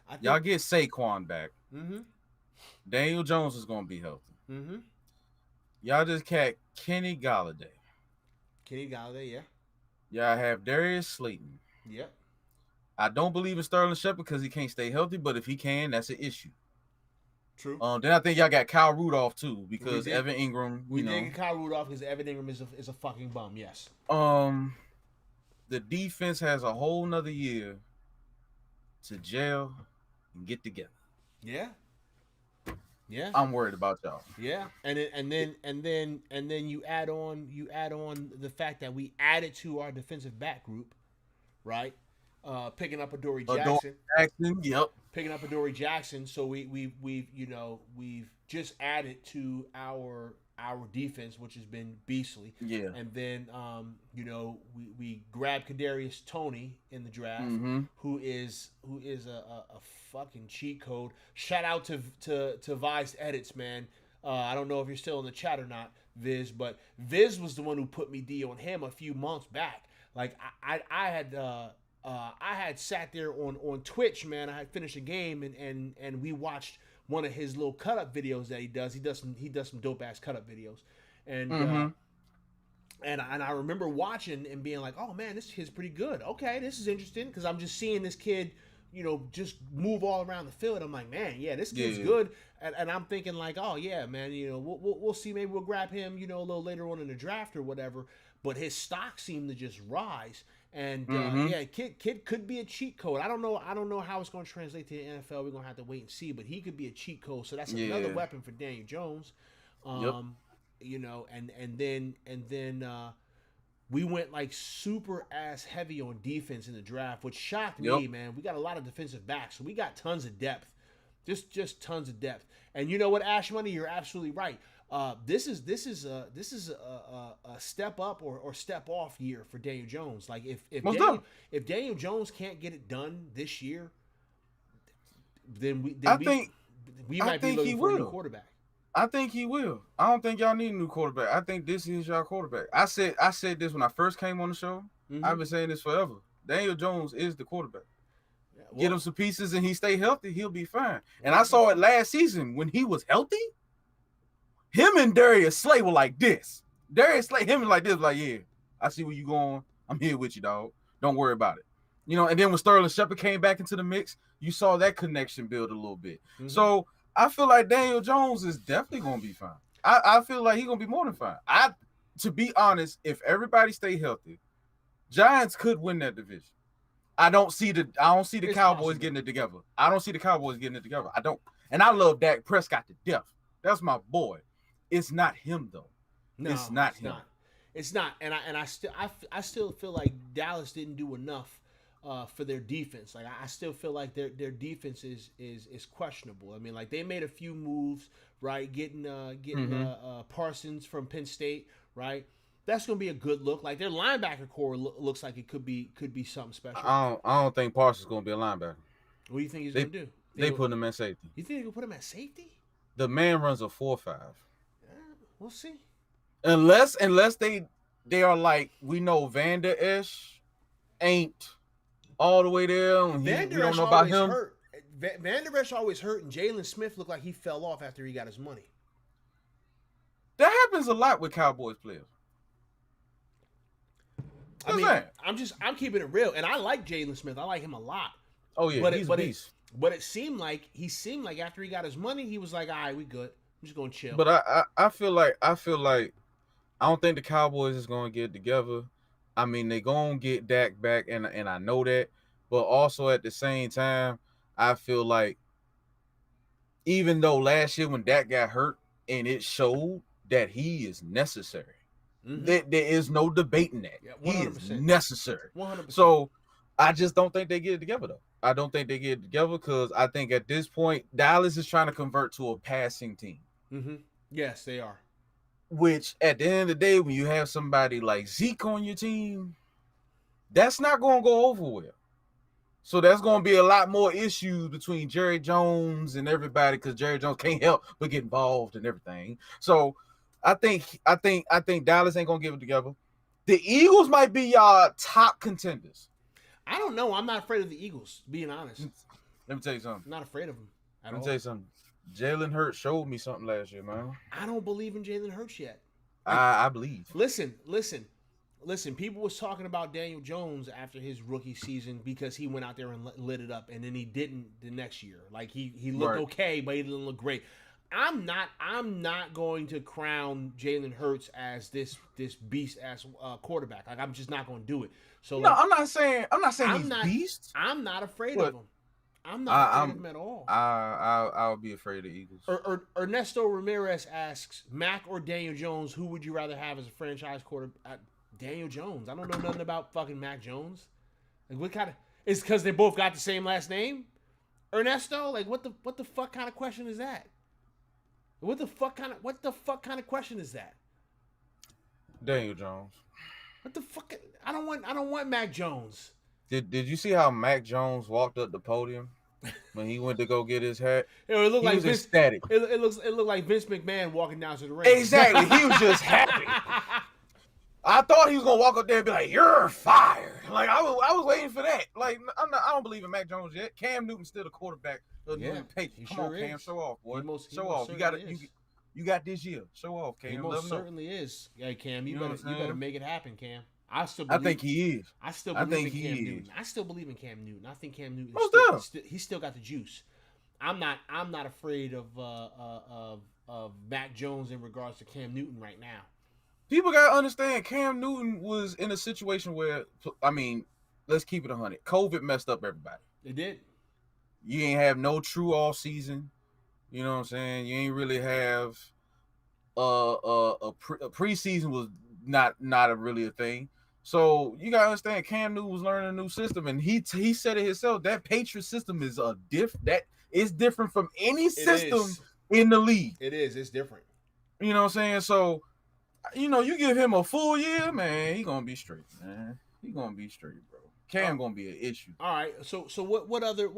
I Y'all think. get Saquon back. Mm-hmm. Daniel Jones is gonna be healthy. Mm-hmm. Y'all just cat Kenny Galladay. Kenny Galladay, yeah. Y'all have Darius Slayton. Yep. I don't believe in Sterling Shepard because he can't stay healthy, but if he can, that's an issue. True. Then I think y'all got Kyle Rudolph too We because did. Evan Ingram. We did get Kyle Rudolph because Evan Ingram is a fucking bum. Yes. Um, the defense has a whole nother year to gel and get together. Yeah. Yeah. I'm worried about y'all. Yeah, and then you add on the fact that we added to our defensive back group, right? Picking up Adoree Adore Jackson, Jackson, yep. So we've just added to our defense, which has been beastly. Yeah. And then we grabbed Kadarius Toney in the draft, Mm-hmm. who is a fucking cheat code. Shout out to Vice Edits, man. I don't know if you're still in the chat or not, Viz, but Viz was the one who put me D on him a few months back. Like I had sat there on Twitch, man. I had finished a game and we watched one of his little cut up videos that he does. He does some dope ass cut up videos, and Mm-hmm. and I remember watching and being like, oh man, this kid's pretty good. Okay, this is interesting because I'm just seeing this kid, just move all around the field. I'm like, man, yeah, this kid's good. And I'm thinking like, oh yeah, man, we'll see. Maybe we'll grab him, a little later on in the draft or whatever. But his stock seemed to just rise. And yeah, kid could be a cheat code. I don't know how it's going to translate to the NFL. We're going to have to wait and see. But he could be a cheat code. So that's another weapon for Daniel Jones. Yep. And then we went like super ass heavy on defense in the draft, which shocked me, man. We got a lot of defensive backs, so we got tons of depth, just tons of depth. And you know what, Ash Money, you're absolutely right. This is a step up or step off year for Daniel Jones. Like if Daniel Jones can't get it done this year, then we might be looking for a new quarterback. I think he will. I don't think y'all need a new quarterback. I think this is y'all quarterback. I said this when I first came on the show. Mm-hmm. I've been saying this forever. Daniel Jones is the quarterback. Yeah, well, get him some pieces and he stay healthy, he'll be fine. And I saw it last season when he was healthy. Him and Darius Slay were like this. Darius Slay, him was like this, like, yeah, I see where you going. I'm here with you, dog. Don't worry about it. And then when Sterling Shepard came back into the mix, you saw that connection build a little bit. Mm-hmm. So I feel like Daniel Jones is definitely going to be fine. I feel like he's going to be more than fine. To be honest, if everybody stay healthy, Giants could win that division. I don't see the Cowboys possible. Getting it together. I don't see the Cowboys getting it together. I don't. And I love Dak Prescott to death. That's my boy. It's not him though. No, it's not him. It's not. And I still feel like Dallas didn't do enough for their defense. Like I still feel like their defense is questionable. I mean, like they made a few moves, right? Getting Parsons from Penn State, right? That's going to be a good look. Like their linebacker core looks like it could be something special. I don't think Parsons going to be a linebacker. What do you think he's They going to do? they put him at safety. You think they going to put him at safety? The man runs a 4.5. We'll see. Unless they are like, we know Vander Esch ain't all the way there. And we don't know about him. Hurt. Vander Esch always hurt, and Jalen Smith looked like he fell off after he got his money. That happens a lot with Cowboys players. I mean, I'm keeping it real, and I like Jalen Smith. I like him a lot. Oh yeah, he's a beast. But it seemed like after he got his money, he was like, "All right, we good. I'm just gonna chill." But I feel like I don't think the Cowboys is gonna get together. I mean, they gonna get Dak back, and I know that. But also at the same time, I feel like even though last year when Dak got hurt and it showed that he is necessary, there is no debating that. Yeah, he is necessary. 100%. So I just don't think they get it together though. I don't think they get it together because I think at this point Dallas is trying to convert to a passing team. Mm-hmm. Yes, they are. Which at the end of the day, when you have somebody like Zeke on your team, that's not going to go over well. So there's going to be a lot more issues between Jerry Jones and everybody because Jerry Jones can't help but get involved and everything. So I think Dallas ain't going to give it together. The Eagles might be y'all top contenders. I don't know. I'm not afraid of the Eagles, being honest. Let me tell you something. I'm not afraid of them at all. Let me tell you something. Jalen Hurts showed me something last year, man. I don't believe in Jalen Hurts yet. I believe. Listen. People was talking about Daniel Jones after his rookie season because he went out there and lit it up, and then he didn't the next year. Like he looked okay, but he didn't look great. I'm not going to crown Jalen Hurts as this beast ass quarterback. Like I'm just not going to do it. So no, I'm not saying he's beast. I'm not afraid of him. I'm not afraid of him at all. I'll be afraid of the Eagles. Ernesto Ramirez asks, Mac or Daniel Jones, who would you rather have as a franchise quarterback? Daniel Jones. I don't know nothing about fucking Mac Jones. Like what kind of? It's because they both got the same last name. Ernesto, like what the fuck kind of question is that? What the fuck kind of question is that? Daniel Jones. What the fuck? I don't want Mac Jones. Did you see how Mac Jones walked up the podium when he went to go get his hat? It looked like Vince, ecstatic. It looked like Vince McMahon walking down to the ring. Exactly. He was just happy. I thought he was gonna walk up there and be like, "You're fired." Like I was waiting for that. Like I don't believe in Mac Jones yet. Cam Newton's still the quarterback. Come on, Cam, show off, boy. Show off. You got this year. Show off, Cam. He most certainly is. Yeah, Cam, you better make it happen, Cam. I think he is. I still believe in Cam Newton. I still believe in Cam Newton. I think Cam Newton he's still got the juice. I'm not afraid of Mac Jones in regards to Cam Newton right now. People gotta understand Cam Newton was in a situation where, I mean, let's keep it 100. COVID messed up everybody. It did. You ain't have no true all season. You know what I'm saying? You ain't really have a preseason was not really a thing. So you gotta understand Cam Newton was learning a new system, and he said it himself. That Patriot system is that is different from any system in the league. It is. It's different. You know what I'm saying? So, you give him a full year, man, he gonna be straight, man. He gonna be straight, bro. Cam gonna be an issue. All right. So what other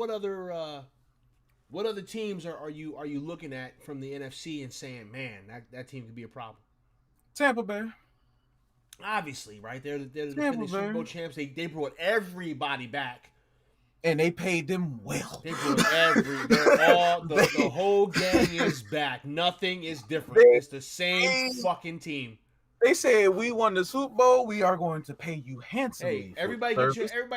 teams are you looking at from the NFC and saying, man, that team could be a problem? Tampa Bay. Obviously, right? They're the defending Super Bowl champs. They brought everybody back. And they paid them well. They brought the whole gang is back. Nothing is different. It's the same fucking team. They said we won the Super Bowl. We are going to pay you handsomely. Hey, everybody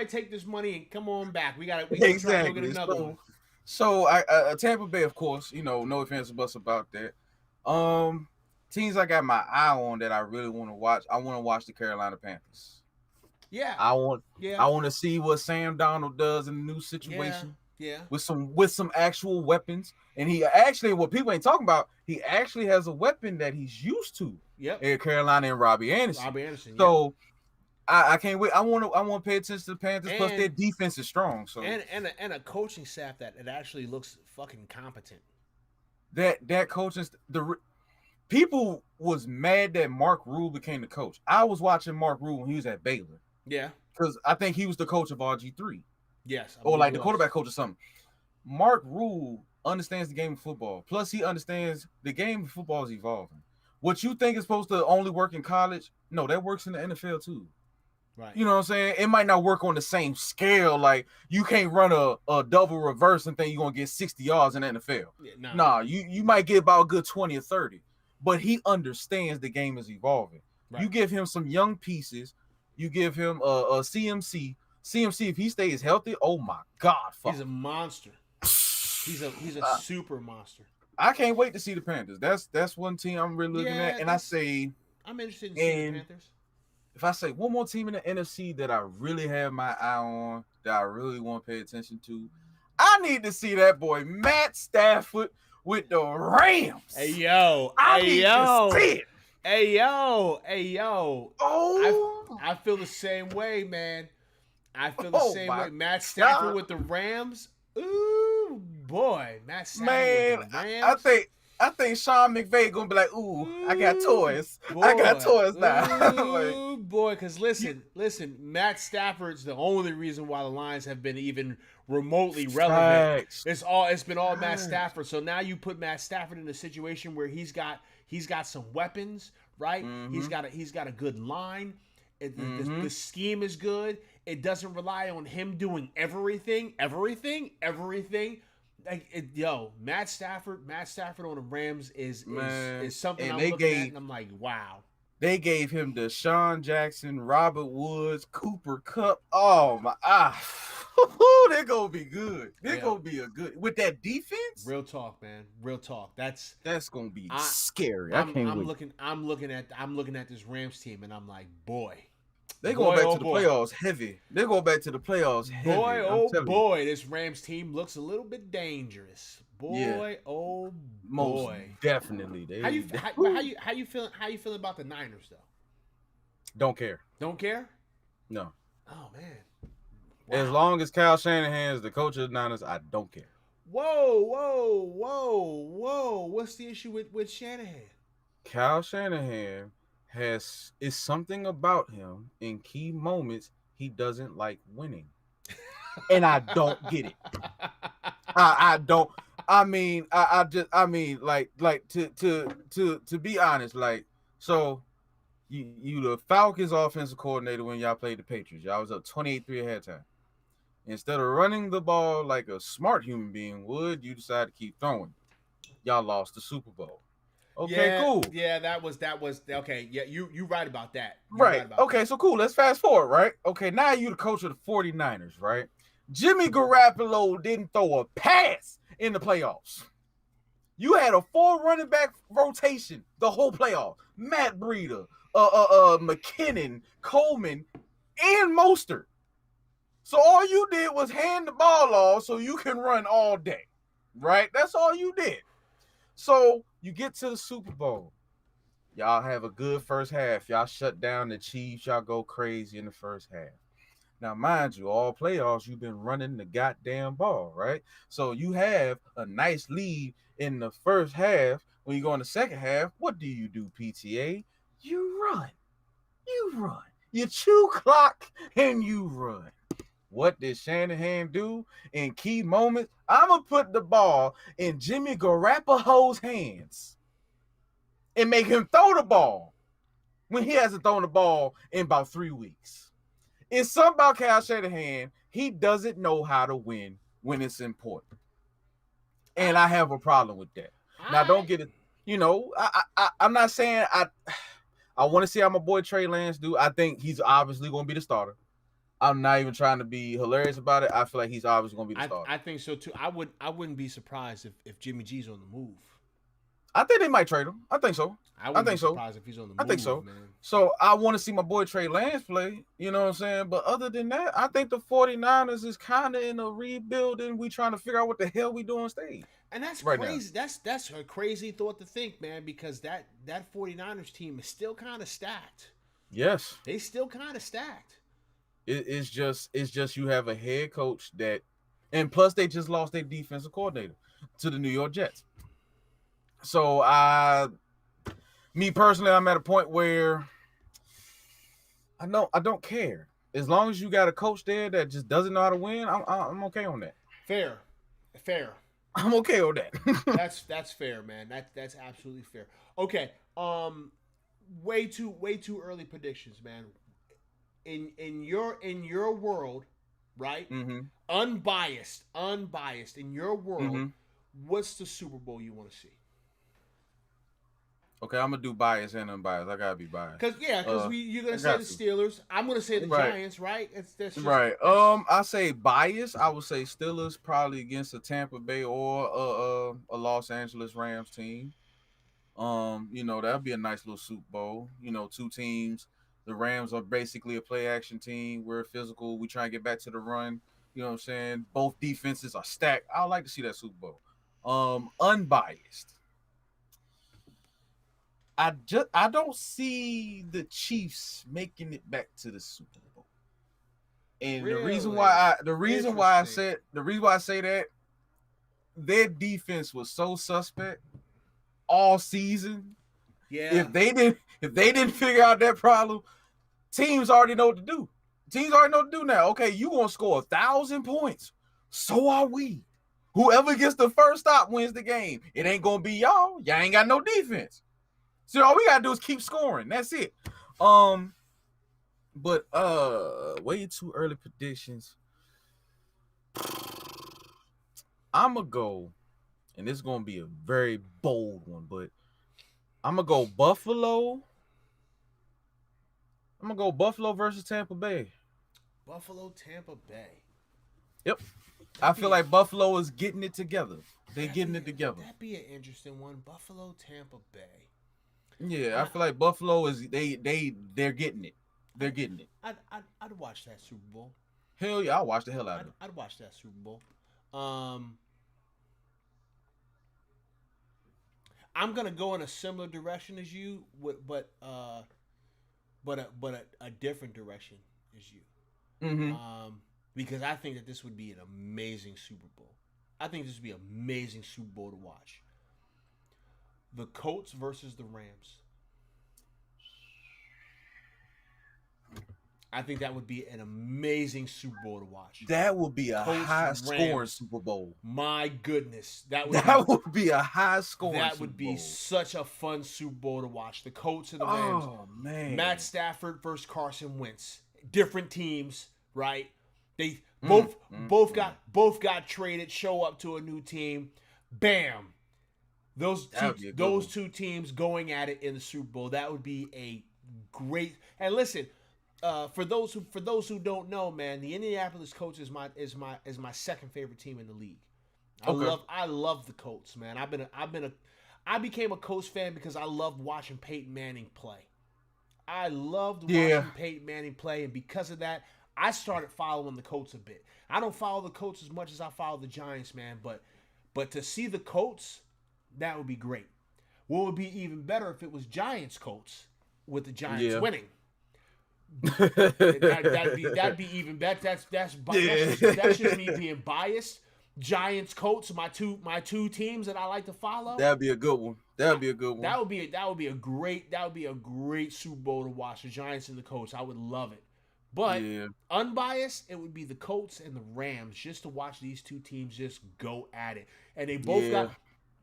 take this money and come on back. We got to exactly. Try to get another one. So Tampa Bay, of course, no offense to us about that. Teams I got my eye on that I really want to watch. I want to watch the Carolina Panthers. Yeah. I want to see what Sam Darnold does in the new situation. Yeah. With some actual weapons. And he actually, what people ain't talking about, he actually has a weapon that he's used to. Yep. In Carolina and Robbie Anderson. So I can't wait. I want to pay attention to the Panthers. Plus their defense is strong. So and a coaching staff that it actually looks fucking competent. That coaching people was mad that Mark Rule became the coach. I was watching Mark Rule when he was at Baylor. Yeah. Because I think he was the coach of RG3. Yes. Or like the quarterback coach or something. Mark Rule understands the game of football. Plus, he understands the game of football is evolving. What you think is supposed to only work in college, no, that works in the NFL too. Right. You know what I'm saying? It might not work on the same scale. Like, you can't run a double reverse and think you're going to get 60 yards in the NFL. Yeah, Nah, you might get about a good 20 or 30. But he understands the game is evolving. Right. You give him some young pieces. You give him a CMC. CMC, if he stays healthy, oh my God. Fuck. He's a monster. He's a super monster. I can't wait to see the Panthers. That's one team I'm really looking at. And I'm interested in seeing the Panthers. If I say one more team in the NFC that I really have my eye on, that I really want to pay attention to, I need to see that boy Matt Stafford with the Rams. Hey yo, I need to see it. Hey yo. Oh, I feel the same way, man. I feel the same way. Matt Stafford with the Rams. Ooh boy, Matt Stafford with the Rams. I think Sean McVay gonna be like, ooh, I got toys. Boy. I got toys now. Ooh, boy, because listen, Matt Stafford's the only reason why the Lions have been even remotely relevant. It's been all Matt Stafford. So now you put Matt Stafford in a situation where he's got some weapons, right? Mm-hmm. He's got a good line. The scheme is good. It doesn't rely on him doing everything. Like Matt Stafford on the Rams is something I'm looking at, and I'm like, wow. They gave him Deshaun Jackson, Robert Woods, Cooper Kupp. Oh my! They're gonna be good. They're gonna be a good with that defense. Real talk, man. Real talk. That's gonna be scary. I'm looking at this Rams team, and I'm like, boy. They're going back to the playoffs heavy. They're going back to the playoffs heavy. Boy, this Rams team looks a little bit dangerous. Boy, most definitely. How you feeling? How you feeling about the Niners though? Don't care. Don't care? No. Oh man. Wow. As long as Kyle Shanahan is the coach of the Niners, I don't care. Whoa. What's the issue with Shanahan? Kyle Shanahan is something about him in key moments he doesn't like winning. And I don't get it. I don't. I mean, to be honest, like, so you the Falcons offensive coordinator when y'all played the Patriots. Y'all was up 28-3 at halftime. Instead of running the ball like a smart human being would, you decided to keep throwing. Y'all lost the Super Bowl. Okay, cool. Yeah, that was okay. Yeah, you right about that. Right. Okay, so cool. Let's fast forward, right? Okay, now you the coach of the 49ers, right? Jimmy Garoppolo didn't throw a pass in the playoffs. You had a 4 running back rotation the whole playoff. Matt Breida, McKinnon, Coleman, and Mostert. So all you did was hand the ball off so you can run all day, right? That's all you did. So you get to the Super Bowl. Y'all have a good first half. Y'all shut down the Chiefs. Y'all go crazy in the first half. Now, mind you, all playoffs, you've been running the goddamn ball, right? So you have a nice lead in the first half. When you go in the second half, what do, PTA? You run. You chew clock and you run. What did Shanahan do in key moments? I'm going to put the ball in Jimmy Garoppolo's hands and make him throw the ball when he hasn't thrown the ball in about 3 weeks. It's something about Kyle Shanahan. He doesn't know how to win when it's important. And I have a problem with that. Now, don't get it. I'm not saying I want to see how my boy Trey Lance do. I think he's obviously going to be the starter. I'm not even trying to be hilarious about it. I feel like he's obviously going to be the starter. I think so too. I wouldn't be surprised if Jimmy G's on the move. I think they might trade him. I think so. I wouldn't be surprised if he's on the move. I think so. Man. So I want to see my boy Trey Lance play. You know what I'm saying? But other than that, I think the 49ers is kind of in a rebuilding. We trying to figure out what the hell we doing stage. And that's crazy. Now. That's a crazy thought to think, man, because that 49ers team is still kind of stacked. Yes. They still kind of stacked. It's just you have a head coach that, and plus they just lost their defensive coordinator to the New York Jets. So Me personally, I'm at a point where I don't care. As long as you got a coach there that just doesn't know how to win, I'm okay on that. Fair, fair. I'm okay on that. That's fair, man. That's absolutely fair. Okay. Way too early predictions, man. In your world, right? mm-hmm. Unbiased in your world, Mm-hmm. what's the Super Bowl you want to see? Okay, I'm gonna do bias and unbiased. I gotta be biased. Because Uh, you're gonna I say got the to. Steelers. I'm gonna say the Right. Giants, right? It's that's just Right. that's I say bias. I would say Steelers probably against a Tampa Bay or a Los Angeles Rams team. That'd be a nice little Super Bowl. Two teams. The Rams are basically a play action team. We're physical. We try and get back to the run. You know what I'm saying? Both defenses are stacked. I would like to see that Super Bowl. Unbiased. I don't see the Chiefs making it back to the Super Bowl. And the reason why really I interesting. say that, their defense was so suspect all season. Yeah, If they didn't figure out that problem, teams already know what to do. Teams already know what to do now. Okay, you gonna score 1,000 points. So are we. Whoever gets the first stop wins the game. It ain't gonna be y'all. Y'all ain't got no defense. So all we gotta do is keep scoring. That's it. But way too early predictions. I'ma go, and this is gonna be a very bold one, but I'm gonna go Buffalo. I'm gonna go Buffalo versus Tampa Bay. Buffalo, Tampa Bay. Yep. I That'd feel be like Buffalo is getting it together. They're that'd getting be it together. that'd be an interesting one. Buffalo, Tampa Bay. Yeah, I I feel like Buffalo is they're getting it. They're getting it. I'd watch that Super Bowl. Hell yeah, I'll watch the hell out of it. I'd watch that Super Bowl. Um, I'm gonna go in a similar direction as you, but a different direction as you. Mm-hmm. Because I think that this would be an amazing Super Bowl. I think this would be an amazing Super Bowl to watch. The Colts versus the Rams. I think that would be an amazing Super Bowl to watch. That would be a Colts high scoring Rams. Super Bowl. My goodness, That would be a high scoring that Super would be Bowl. such a fun Super Bowl to watch. The Colts and the Rams. Oh man. Matt Stafford versus Carson Wentz. Different teams, right? They Mm, both mm, both mm. got traded. Show up to a new team. Bam. That would be a good Those one. two teams going at it in the Super Bowl. That would be a great. And listen, for those who don't know, man, the Indianapolis Colts is my second favorite team in the league. Okay. I love the Colts, man. I became a Colts fan because I loved watching Peyton Manning play. I loved Yeah. watching Peyton Manning play, and because of that, I started following the Colts a bit. I don't follow the Colts as much as I follow the Giants, man, but to see the Colts, that would be great. What would be even better if it was Giants Colts with the Giants Yeah. winning? That'd be even better. That's just me being biased. Giants, Colts, my two teams that I like to follow. That'd be a good one. That'd be a good one. That would be a great Super Bowl to watch. The Giants and the Colts. I would love it. But Yeah. unbiased, it would be the Colts and the Rams just to watch these two teams just go at it. And Yeah.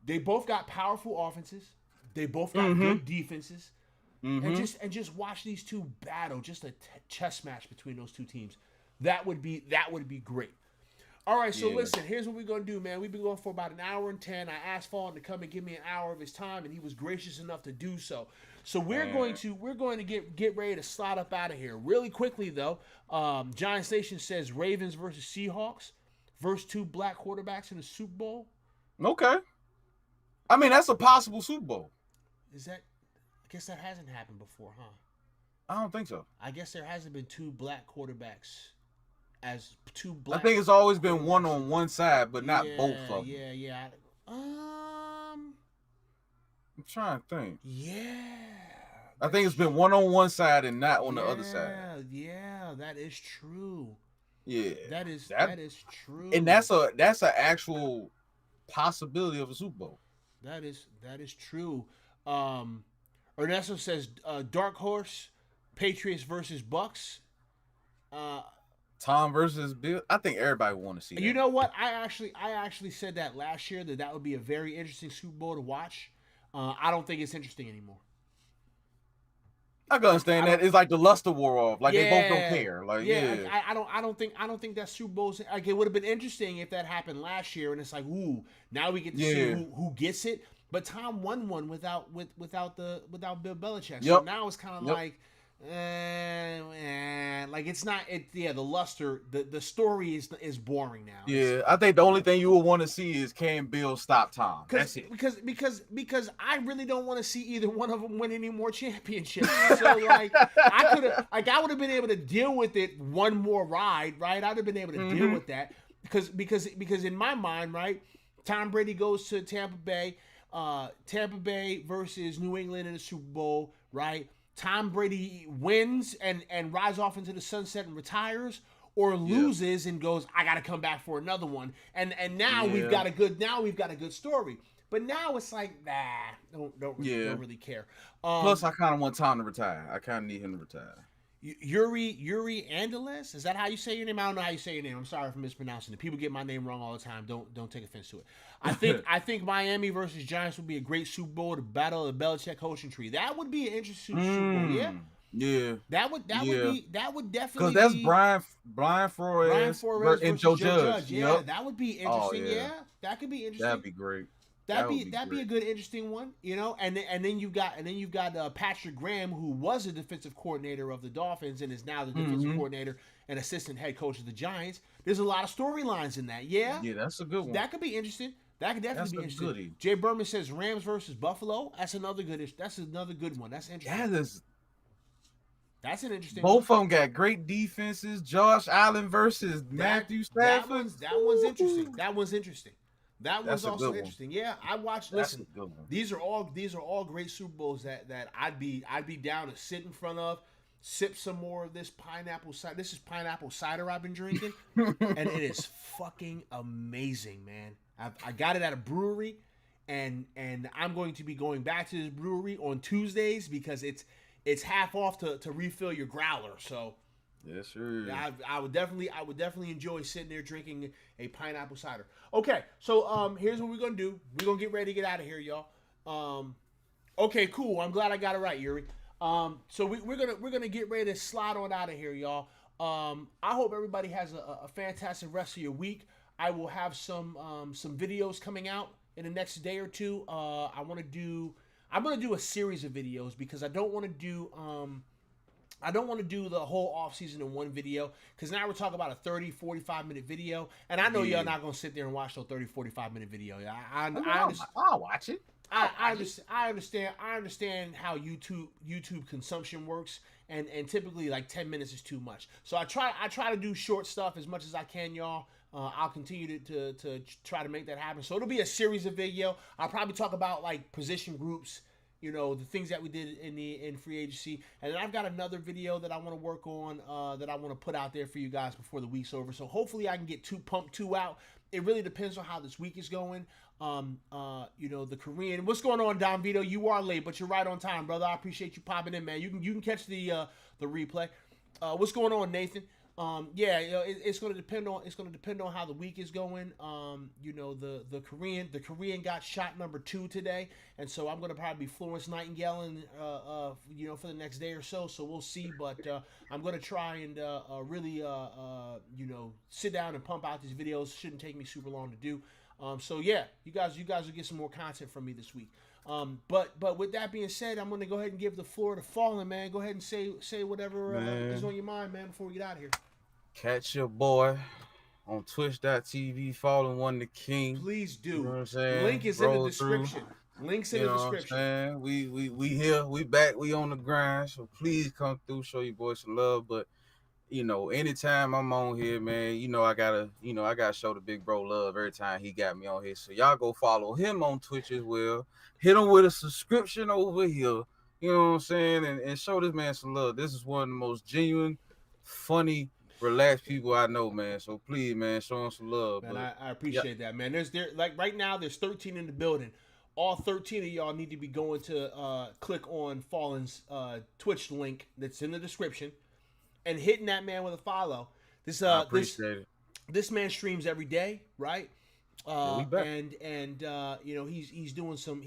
they both got powerful offenses. They both got Mm-hmm. good defenses. And Mm-hmm. just watch these two battle, just a chess match between those two teams. That would be great. All right, so Yeah. listen, here's what we're gonna do, man. We've been going for about an hour and 10. I asked Fawn to come and give me an hour of his time, and he was gracious enough to do so. So we're going to get ready to slide up out of here really quickly though. Giants Nation says Ravens versus Seahawks versus two black quarterbacks in the Super Bowl. Okay. I mean, that's a possible Super Bowl. Is that? I guess that hasn't happened before, huh? I don't think so. I guess there hasn't been two black quarterbacks as two I black. think it's always been one on one side, but not yeah, both of them. yeah. I'm trying to think. Yeah. I think it's been one on one side and not on the other side. Yeah, that is true. Yeah. That is true. And that's an actual possibility of a Super Bowl. that is true. Um, Ernesto says Dark Horse, Patriots versus Bucks. Uh, Tom versus Bill. I think everybody want to see you that. know what? I actually said that last year that would be a very interesting Super Bowl to watch. I don't think it's interesting anymore. I can understand I don't. that. It's like the luster wore off. Like they both don't Yeah, care. Like yeah. yeah, I don't think that Super Bowl's like it would have been interesting if that happened last year, and it's like, ooh, now we get to see yeah, who gets it. But Tom won one without Bill Belichick, so yep, now it's kind of yep. like, like it's not it. Yeah, the luster, the story is boring now. It's Yeah, I think the only thing you would want to see is can Bill stop Tom. because That's it. because I really don't want to see either one of them win any more championships. So like I would have been able to deal with it one more ride, right? I'd have been able to deal Mm-hmm. with that because in my mind, right, Tom Brady goes to Tampa Bay, Tampa Bay versus New England in the Super Bowl, right? Tom Brady wins and rides off into the sunset and retires, or Yeah, loses and goes, I got to come back for another one. And now yeah, we've got a good story. But now it's like, nah, yeah. don't really care. Plus, I kind of want Tom to retire. I kind of need him to retire. Yuri Angeles, is that how you say your name? I don't know how you say your name. I'm sorry for mispronouncing it. People get my name wrong all the time. Don't take offense to it. I think Miami versus Giants would be a great Super Bowl to battle the Belichick coaching tree. That would be an interesting Super Bowl. Yeah, Yeah, yeah. that would Cause definitely that's be Brian Brian Flores Flores and versus Joe Joe Judge. Judge. Yeah, Yep. that would be Oh interesting. yeah, Yeah, that could be interesting. that'd be great. That'd That be would be that'd be a great. good interesting one, and then you've got Patrick Graham, who was the defensive coordinator of the Dolphins and is now the defensive Mm-hmm. coordinator and assistant head coach of the Giants. There's a lot of storylines in that. Yeah, Yeah, that's a good one. that could be interesting. That could definitely That's be a interesting. goodie. Jay Berman says Rams versus Buffalo. That's another good. That's another good one. That's interesting. That is That's an interesting one. both of them got great defenses. Josh Allen versus That Matthew that Stafford. one's that one's interesting. Ooh, That one's interesting. That one's that's a also good one. interesting. Yeah, I watched. That's Listen, a good one. these are all great Super Bowls that I'd be down to sit in front of, sip some more of this pineapple cider. This is pineapple cider I've been drinking, and it is fucking amazing, man. I got it at a brewery, and I'm going to be going back to this brewery on Tuesdays because it's half off to refill your growler. So Yes, sir. I would definitely enjoy sitting there drinking a pineapple cider. Okay, so here's what we're gonna do. We're gonna get ready to get out of here, y'all. Okay, cool. I'm glad I got it right, Yuri. So we're gonna get ready to slide on out of here, y'all. I hope everybody has a fantastic rest of your week. I will have some videos coming out in the next day or two. I'm gonna do a series of videos because I don't want to do the whole off season in one video because now we're talking about a 30-45 minute video, and I know Yeah. y'all not gonna sit there and watch no 30-45 minute video. I, I, I mean, I, I'll, understand, I'll watch it. I understand how YouTube consumption works, and typically like 10 minutes is too much. So I try to do short stuff as much as I can, y'all. I'll continue to try to make that happen. So it'll be a series of video. I'll probably talk about like position groups, the things that we did in free agency, and then I've got another video that I want to work on, that I want to put out there for you guys before the week's over. So hopefully I can get pump two out. It really depends on how this week is going. The Korean. What's going on, Don Vito? You are late, but you're right on time, brother. I appreciate you popping in, man. You can catch the replay. What's going on, Nathan? Yeah, it's going to depend on how the week is going. The Korean got shot number 2 today, and so I'm going to probably be Florence Nightingale for the next day or so. So we'll see, but I'm going to try and really sit down and pump out these videos. Shouldn't take me super long to do. So yeah, you guys will get some more content from me this week. But with that being said, I'm going to go ahead and give the floor to Fallen, man. Go ahead and say whatever is on your mind, man, before we get out of here. Catch your boy on twitch.tv, Fallen One the King. Please do. You know what I'm saying? Link is in the description. Links in the description. What I'm saying? We here, we back, we on the grind. So please come through, show your boys some love. But anytime I'm on here, man, I gotta show the big bro love every time he got me on here. So y'all go follow him on Twitch as well. Hit him with a subscription over here. You know what I'm saying? And show this man some love. This is one of the most genuine, funny, relaxed people I know, man. So please, man, show him some love. Man, I appreciate that, man. Like right now, there's 13 in the building. all 13 of y'all need to be going to click on Fallen's Twitch link that's in the description and hitting that man with a follow. This I appreciate it. this man streams every day, right? Yeah, we back. And you know, he's doing some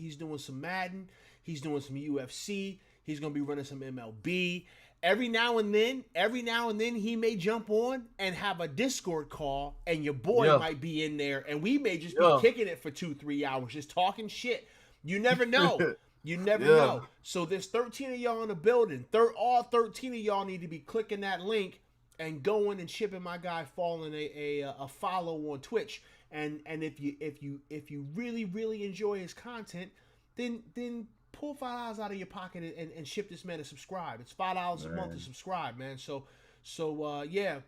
Madden, he's doing some UFC, he's gonna be running some MLB. Every now and then he may jump on and have a Discord call, and your boy might be in there, and we may just be kicking it for 2-3 hours, just talking shit. You never know. You never know. So there's 13 of y'all in the building. All 13 of y'all need to be clicking that link and going and shipping my guy Fallen a follow on Twitch. And if you really enjoy his content, then pull $5 out of your pocket and ship this man a subscribe. It's $5 a month to subscribe, man. So yeah.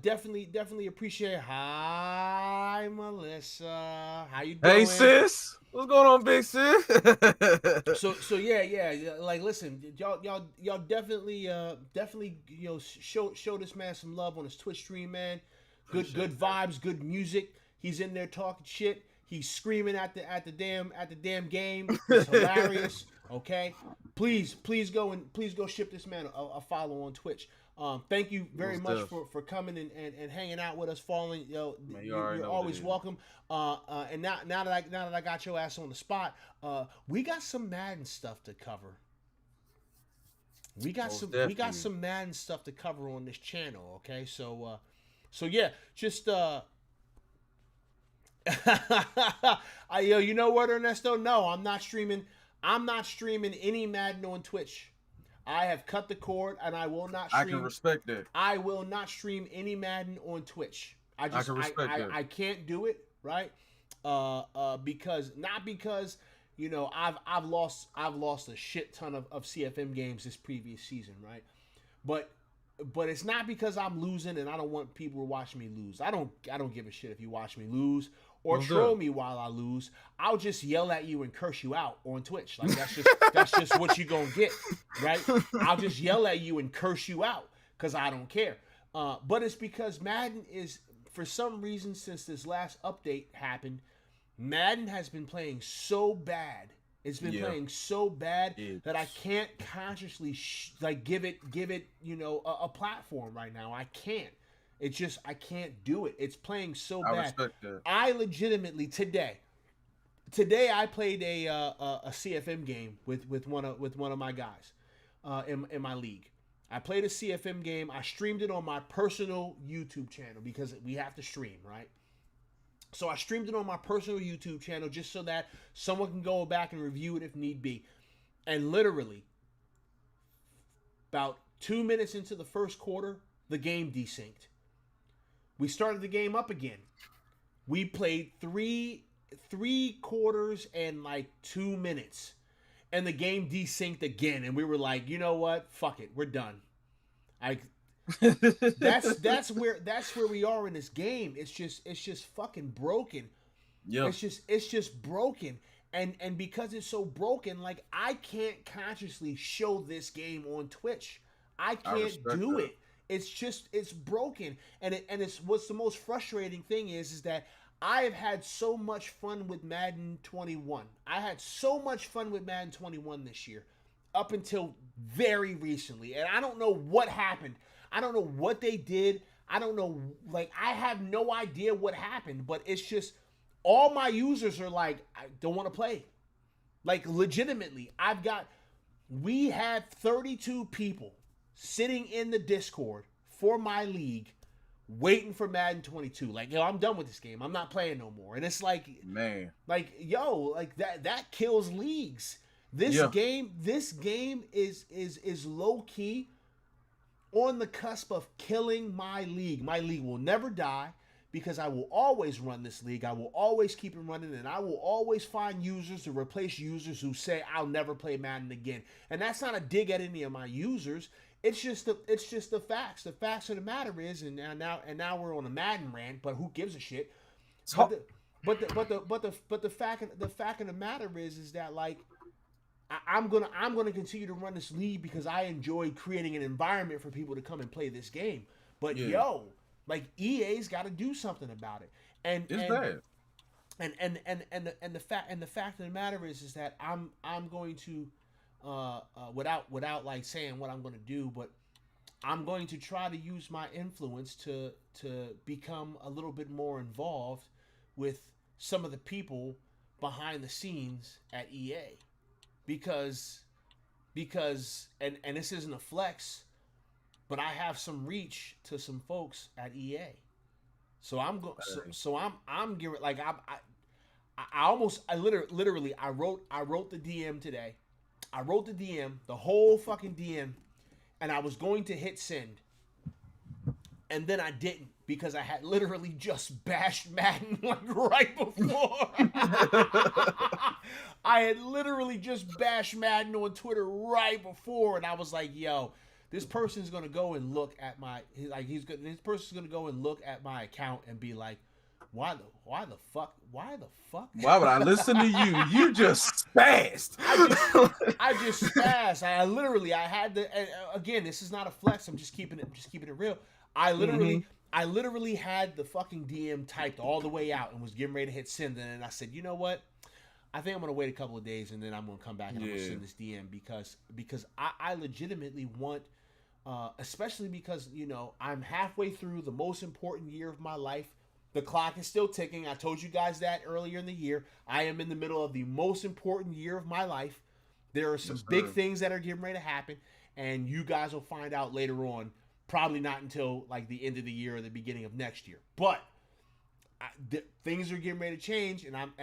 Definitely appreciate it. Hi, Melissa. How you doing? Hey, sis. What's going on, big sis? so yeah. Like, listen, y'all definitely you know show this man some love on his Twitch stream, man. Good vibes, good music. He's in there talking shit. He's screaming at the damn game. It's hilarious. Okay, please go ship this man a follow on Twitch. Thank you very much for coming and hanging out with us, Falling. You're always welcome. And now that I got your ass on the spot, we got some Madden stuff to cover. We got some Madden stuff to cover on this channel. Okay, so yeah, just you know what, Ernesto? No, I'm not streaming any Madden on Twitch. I have cut the cord, and I will not stream. I can respect that. I will not stream any Madden on Twitch. I can respect that. I can't do it, right? Because you know I've lost a shit ton of CFM games this previous season, right? But it's not because I'm losing and I don't want people to watch me lose. I don't give a shit if you watch me lose or troll me while I lose. I'll just yell at you and curse you out on Twitch. Like that's just what you gonna get, right? I'll just yell at you and curse you out because I don't care. But it's because Madden is, for some reason, since this last update happened, Madden has been playing so bad. It's been playing so bad that I can't consciously give it you know a platform right now. I can't. It's just I can't do it. It's playing so bad. I respect that. I legitimately today I played a CFM game with one of my guys in my league. I played a CFM game. I streamed it on my personal YouTube channel because we have to stream, right? So I streamed it on my personal YouTube channel just so that someone can go back and review it if need be. And literally, about 2 minutes into the first quarter, the game desynced. We started the game up again. We played three quarters and like 2 minutes. And the game desynced again. And we were like, you know what? Fuck it. We're done. That's where we are in this game. It's just fucking broken. Yeah. It's just broken. And because it's so broken, like I can't consciously show this game on Twitch. I can't do it. It's broken. And it's what's the most frustrating thing is that I have had so much fun with Madden 21. I had so much fun with Madden 21 this year up until very recently. And I don't know what happened. I don't know what they did. I don't know. Like, I have no idea what happened. But it's just all my users are like, I don't want to play. Like, legitimately. We had 32 people sitting in the Discord for my league waiting for Madden 22. Like, yo, I'm done with this game. I'm not playing no more. And it's like, man, like, yo, like that kills leagues. This game is low key on the cusp of killing my league. My league will never die because I will always run this league. I will always keep it running, and I will always find users to replace users who say I'll never play Madden again. And that's not a dig at any of my users. It's just the facts. The facts of the matter is, and now we're on a Madden rant, but who gives a shit? But the fact of the matter is that like I'm gonna continue to run this league because I enjoy creating an environment for people to come and play this game. But like EA's got to do something about it. And it's bad. the fact of the matter is that I'm going to without like saying what I'm going to do, but I'm going to try to use my influence to become a little bit more involved with some of the people behind the scenes at EA, because and this isn't a flex, but I have some reach to some folks at EA. So I'm going. I'm giving like I literally I wrote the DM today. I wrote the DM, the whole fucking DM, and I was going to hit send, and then I didn't because I had literally just bashed Madden like right before. I had literally just bashed Madden on Twitter right before, and I was like, "Yo, this person's gonna go and look at my this person's gonna go and look at my account and be like, why the fuck? Why would I listen to you? You just spazzed. I just spazzed. I had to. And again, this is not a flex. I'm just keeping it real. I literally had the fucking DM typed all the way out and was getting ready to hit send, and then I said, you know what? I think I'm gonna wait a couple of days and then I'm gonna come back and I'm gonna send this DM because I legitimately want, especially because I'm halfway through the most important year of my life. The clock is still ticking. I told you guys that earlier in the year. I am in the middle of the most important year of my life. There are some big things that are getting ready to happen, and you guys will find out later on. Probably not until like the end of the year or the beginning of next year. But things are getting ready to change, and I'm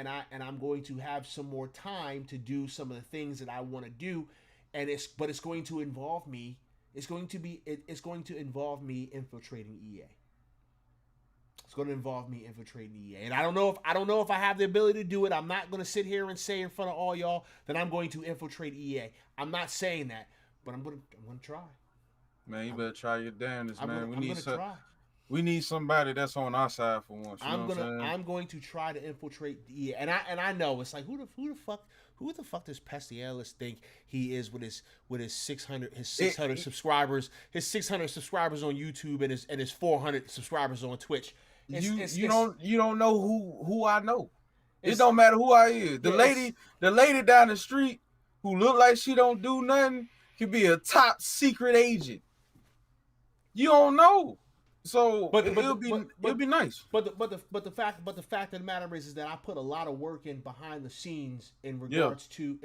going to have some more time to do some of the things that I want to do, and it's going to involve me. It's going to involve me infiltrating EA. It's going to involve me infiltrating EA, and I don't know if I have the ability to do it. I'm not going to sit here and say in front of all y'all that I'm going to infiltrate EA. I'm not saying that, but I'm going to try. Man, you better try your damnedest, man. We need somebody that's on our side for once. I'm going to try to infiltrate the EA, and I know it's like who the fuck does Pest The Analyst think he is with his 600 subscribers, his 600 subscribers on YouTube and his 400 subscribers on Twitch. You don't know who I know. It don't matter who I is. The lady down the street who look like she don't do nothing could be a top secret agent. You don't know. So it'll be nice. But the fact of the matter is that I put a lot of work in behind the scenes in regards to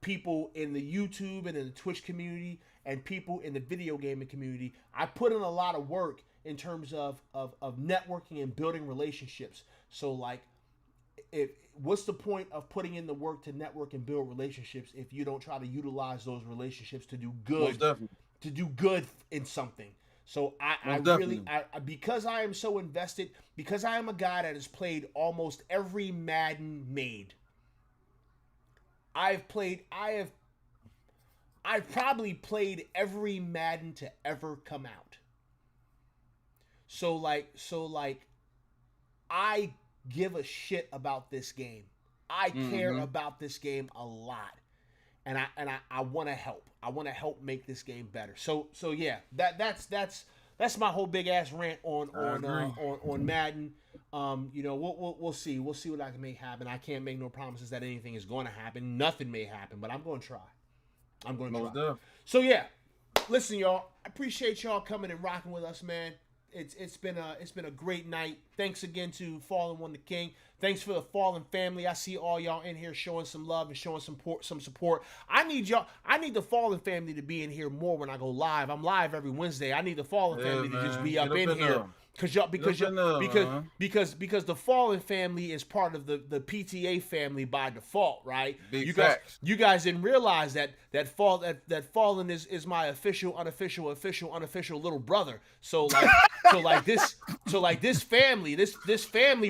people in the YouTube and in the Twitch community and people in the video gaming community. I put in a lot of work in terms of networking and building relationships. So like, what's the point of putting in the work to network and build relationships if you don't try to utilize those relationships to do good? To do good in something. So I really because I am so invested, because I am a guy that has played almost every Madden made. I've probably played every Madden to ever come out. So like I give a shit about this game. I care about this game a lot. And I want to help. I want to help make this game better. So yeah, that's my whole big ass rant on Madden. We'll see. We'll see what I can make happen. I can't make no promises that anything is going to happen. Nothing may happen, but I'm going to try. Try. So yeah, listen, y'all. I appreciate y'all coming and rocking with us, man. It's been a great night. Thanks again to Fallen One the King. Thanks for the Fallen family. I see all y'all in here showing some love and showing some support. I need the Fallen family to be in here more when I go live. I'm live every Wednesday. I need the Fallen family to just be up in here. Because the Fallen family is part of the PTA family by default, right? You guys didn't realize that Fallen is my unofficial little brother. So this family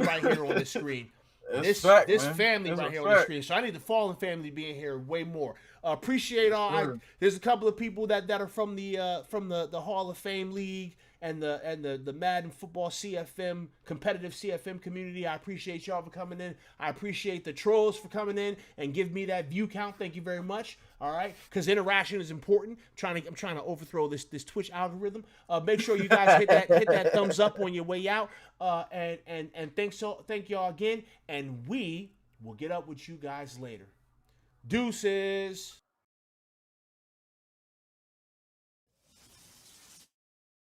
right here on the screen. This family right here on the screen. So I need the Fallen family being here way more. Appreciate all. There's a couple of people that are from the Hall of Fame League the Madden Football CFM competitive CFM community. I appreciate y'all for coming in. I appreciate the trolls for coming in and give me that view count. Thank you very much. All right, because interaction is important. I'm trying to overthrow this Twitch algorithm. Make sure you guys hit that thumbs up on your way out. And thank y'all again. And we will get up with you guys later. Deuces.